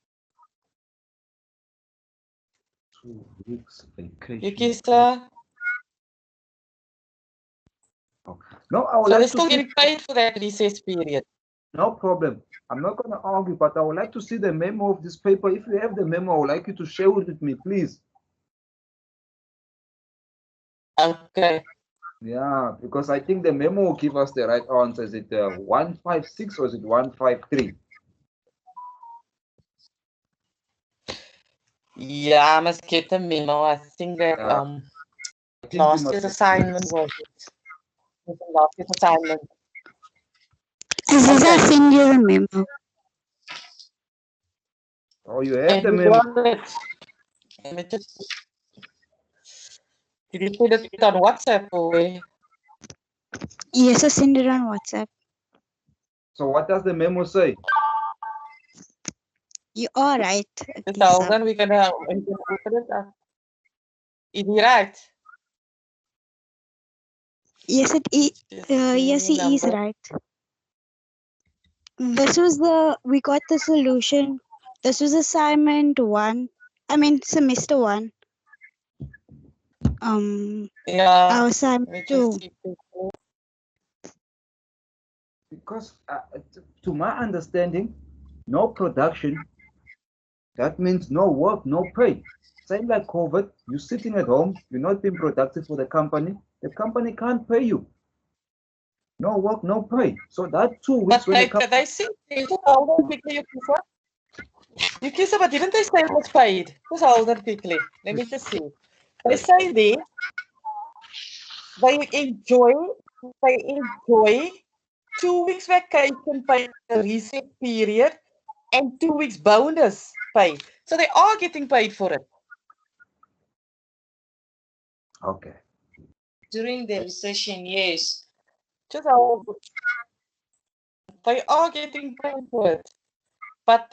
2 weeks vacation. Yukisa. No, I would so like they're still getting paid for that recess period. No problem. I'm not going to argue, but I would like to see the memo of this paper. If you have the memo, I would like you to share it with me, please. Okay. Yeah, because I think the memo will give us the right answer. Is it 156 or is it 153? Yeah, I must get the memo. I think that last year's assignment was last year's assignment. I send you the memo. Oh, you have the memo. Let me just. Did you put it on WhatsApp or? Yes, I send it on WhatsApp. So what does the memo say? You are right. So then we're gonna open it up. Is he right? Yes, it is. Yes, he is right. This was we got the solution. This was assignment 1. I mean, semester 1. Yeah. Our assignment 2. Because to my understanding, no production, that means no work, no pay. Same like COVID, you're sitting at home, you're not being productive for the company can't pay you. No work, no pay. So that 2 weeks but they see Yukisa, but didn't they say it was paid? Just hold on quickly. Let me just see. They say they enjoy 2 weeks vacation pay, the reset period, and 2 weeks bonus pay. So they are getting paid for it. Okay. During the recession, yes. Just they are getting paid for it. But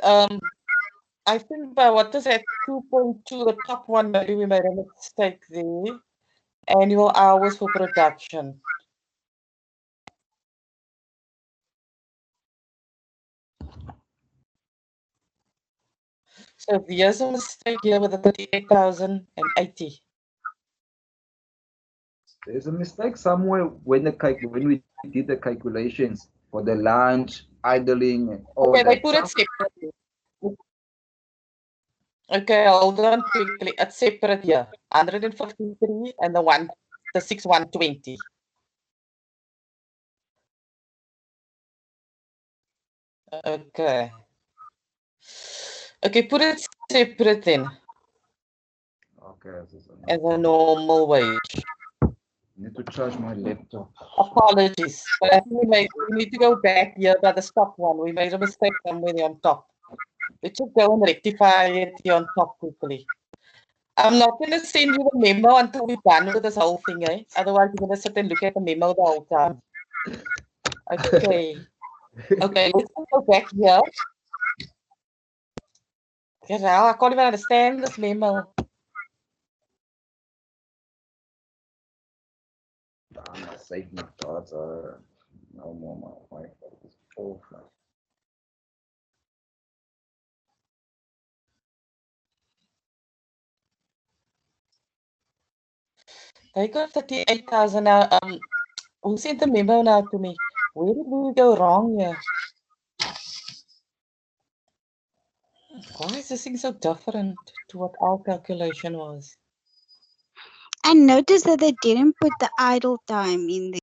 I think by what is that 2.2, the top one, maybe we made a mistake there. Annual hours for production. So there's a mistake here with the 38,080. There's a mistake somewhere when we did the calculations for the lunch, idling, and all that. Okay, they put it separately. Okay, hold on quickly. It's separate here. 153 and the 6120. Okay. Okay, put it separate then. Okay. As a normal wage. Need to charge my laptop. Apologies, but I think we need to go back here by the stop one. We made a mistake somewhere there on top. Let's just go and rectify it here on top quickly. I'm not going to send you the memo until we're done with this whole thing, eh? Otherwise, you're going to sit and look at the memo the whole time. Okay. Okay, let's go back here. Okay, now I can't even understand this memo. I'm not saving my data. No more my Wi-Fi is off. They got 38,000 now. Who sent the memo now to me? Where did we go wrong here? Why is this thing so different to what our calculation was? I noticed that they didn't put the idle time in there.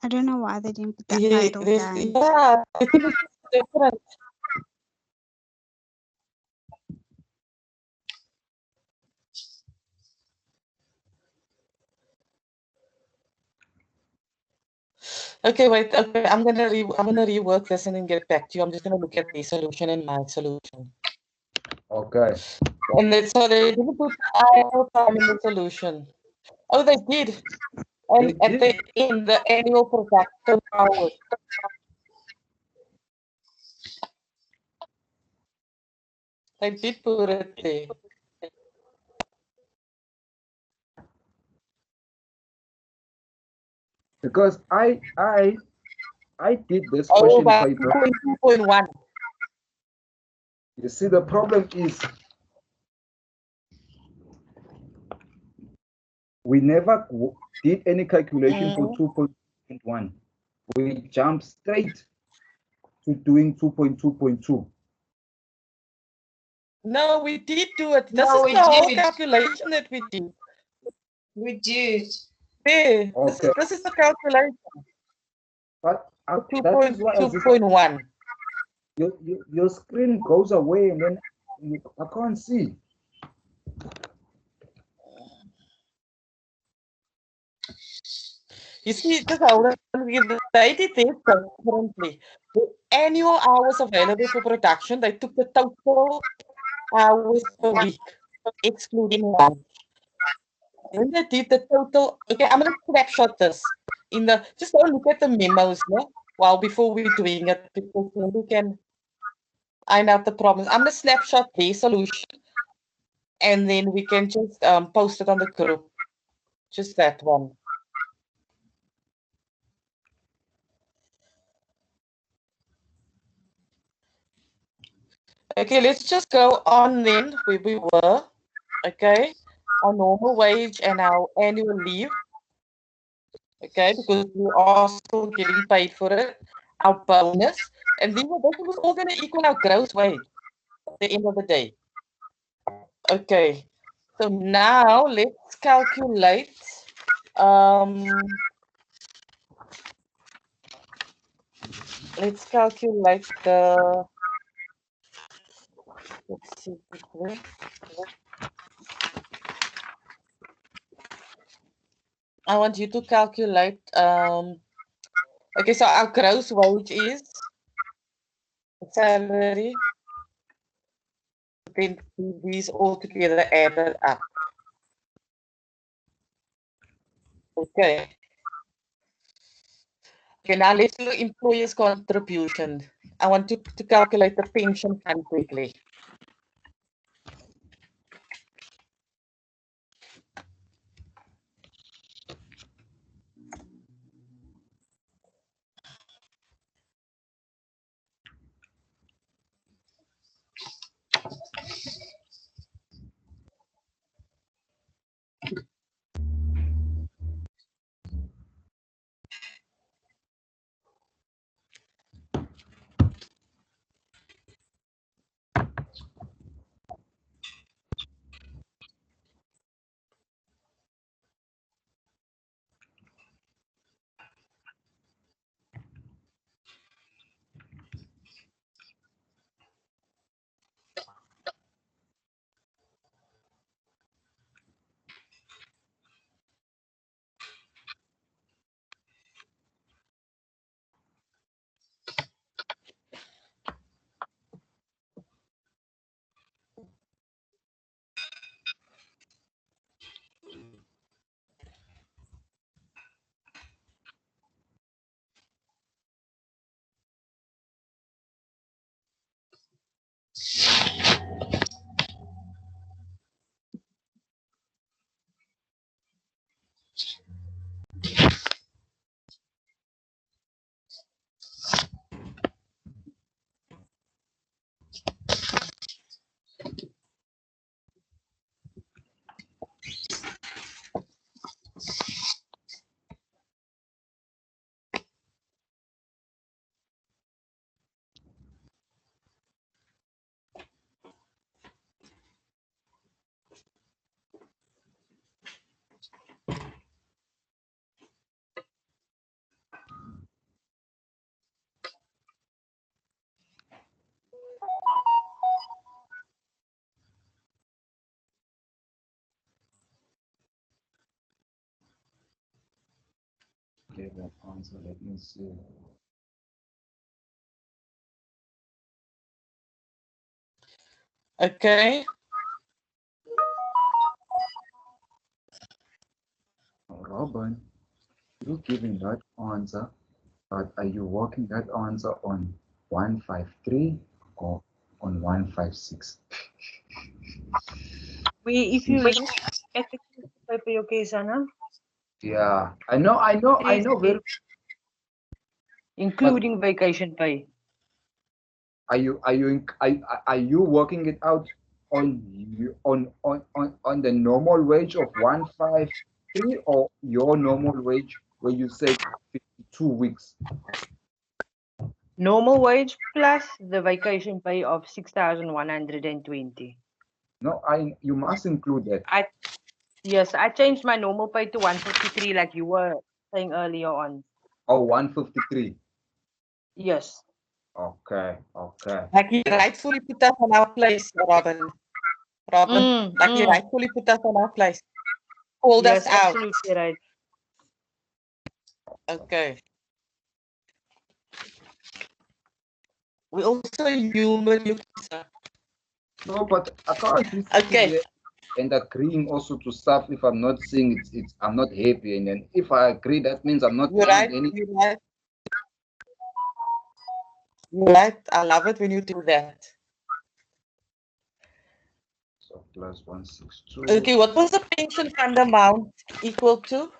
I don't know why they didn't put the idle time. Yeah, I think it's different. Okay, wait. Okay, I'm gonna rework this and then get back to you. I'm just gonna look at the solution and my solution. Okay. And so they didn't put idle time in the solution. Oh, they did. And at the end, the annual production hours. They did put it there. Because I did this question paper. 2.1. You see, the problem is we never did any calculation for 2.1. We jumped straight to doing 2.2.2. No, we did do it. This is the whole calculation that we did. We did. There. Okay. This is the calculation. But 2.1. Your screen goes away and then I can't see. You see, just hold on. They did this differently. The annual hours available for production, they took the total hours per week, excluding lunch. Then they did the total. Okay, I'm gonna snapshot this just go look at the memos, no? While before we're doing it, because then we can iron out the problems. I'm gonna snapshot the solution and then we can just post it on the group. Just that one. Okay, let's just go on then where we were. Okay, our normal wage and our annual leave. Okay, because we are still getting paid for it. Our bonus, and then this was all going to equal our gross wage at the end of the day. Okay, so now let's calculate. Let's calculate the. Let's see quickly. I want you to calculate. Okay, so our gross wage is salary. Then these all together added up. Okay. Okay, now let's do employer's contribution. I want to calculate the pension fund quickly. get that answer. Let me see. Okay. Robin, you're giving that answer, but are you working that answer on 153 or on 156? If you look at the paper, okay, Sana? Yeah, I know very. Including vacation pay. Are you working it out on the normal wage of 153 or your normal wage where you said 52 weeks? Normal wage plus the vacation pay of 6,120. No, you must include that. Yes, I changed my normal pay to 153 like you were saying earlier on. Oh, 153. Yes. Okay. Like he rightfully put us on our place, Robin. Like he rightfully put us on our place. Called us out. Absolutely right. Okay. We also human, Lisa. No, but I can't be okay. And agreeing also to stuff if I'm not seeing it's I'm not happy, and then if I agree, that means I'm not. You're right. You're right. You're right. I love it when you do that. So plus 162. Okay, what was the pension fund amount equal to?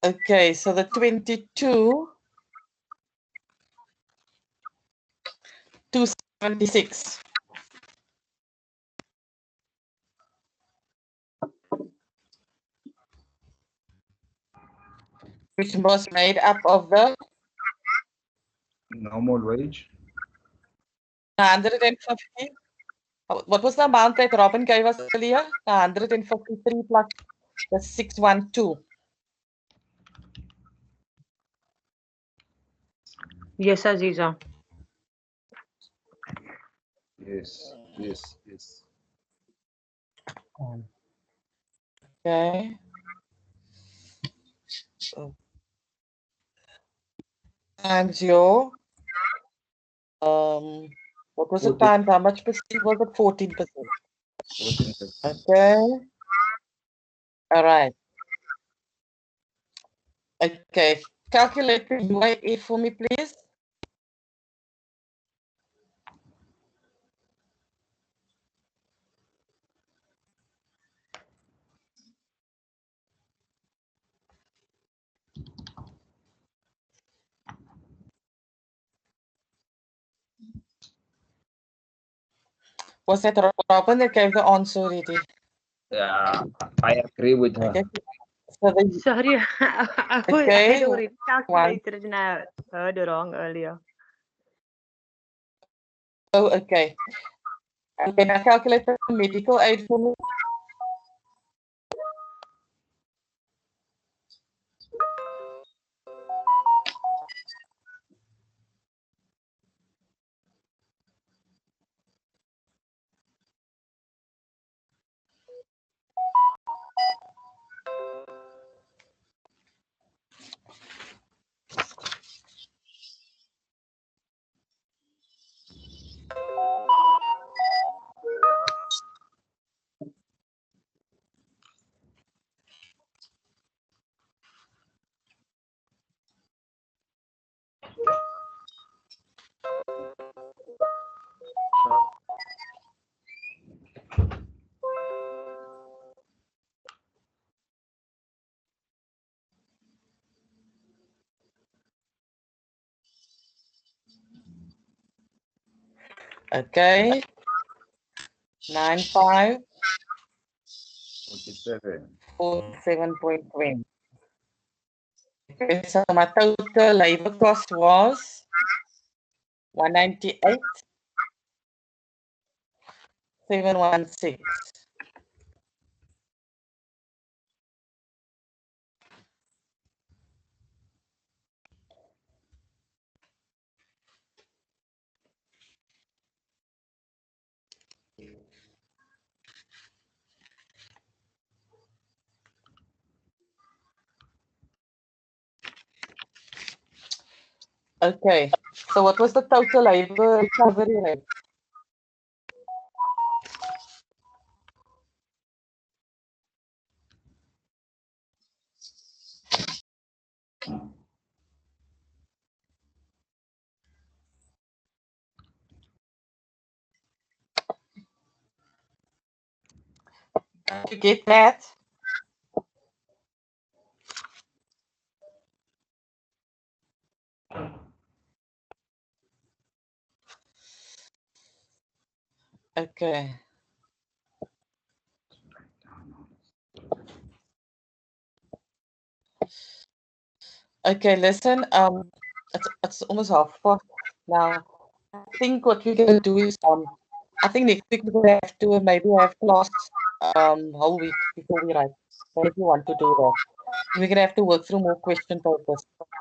Okay, so the 22 276. Which was made up of the normal wage. 150. What was the amount that Robin gave us earlier? 153 plus the 612. Yes, Aziza. Yes. Okay. Times your what was 14. The time? How much percent was it? 14%. 14%. Okay. All right. Okay. Calculate the UIF for me, please. Was that Robin that gave the answer already? Yeah, I agree with her. Okay. So sorry, I had already calculated it and I heard it wrong earlier. Oh, okay. And then I calculated the medical aid for me. Okay. 95. 47.20. Okay, so my total labor cost was 198. 716. Okay, so what was the total labor recovery rate? Did you get that? Okay. Okay, listen, it's almost half past now. I think what we're gonna do is I think next week we're gonna have to maybe have class whole week before we write. What if you want to do that? We're gonna have to work through more question papers.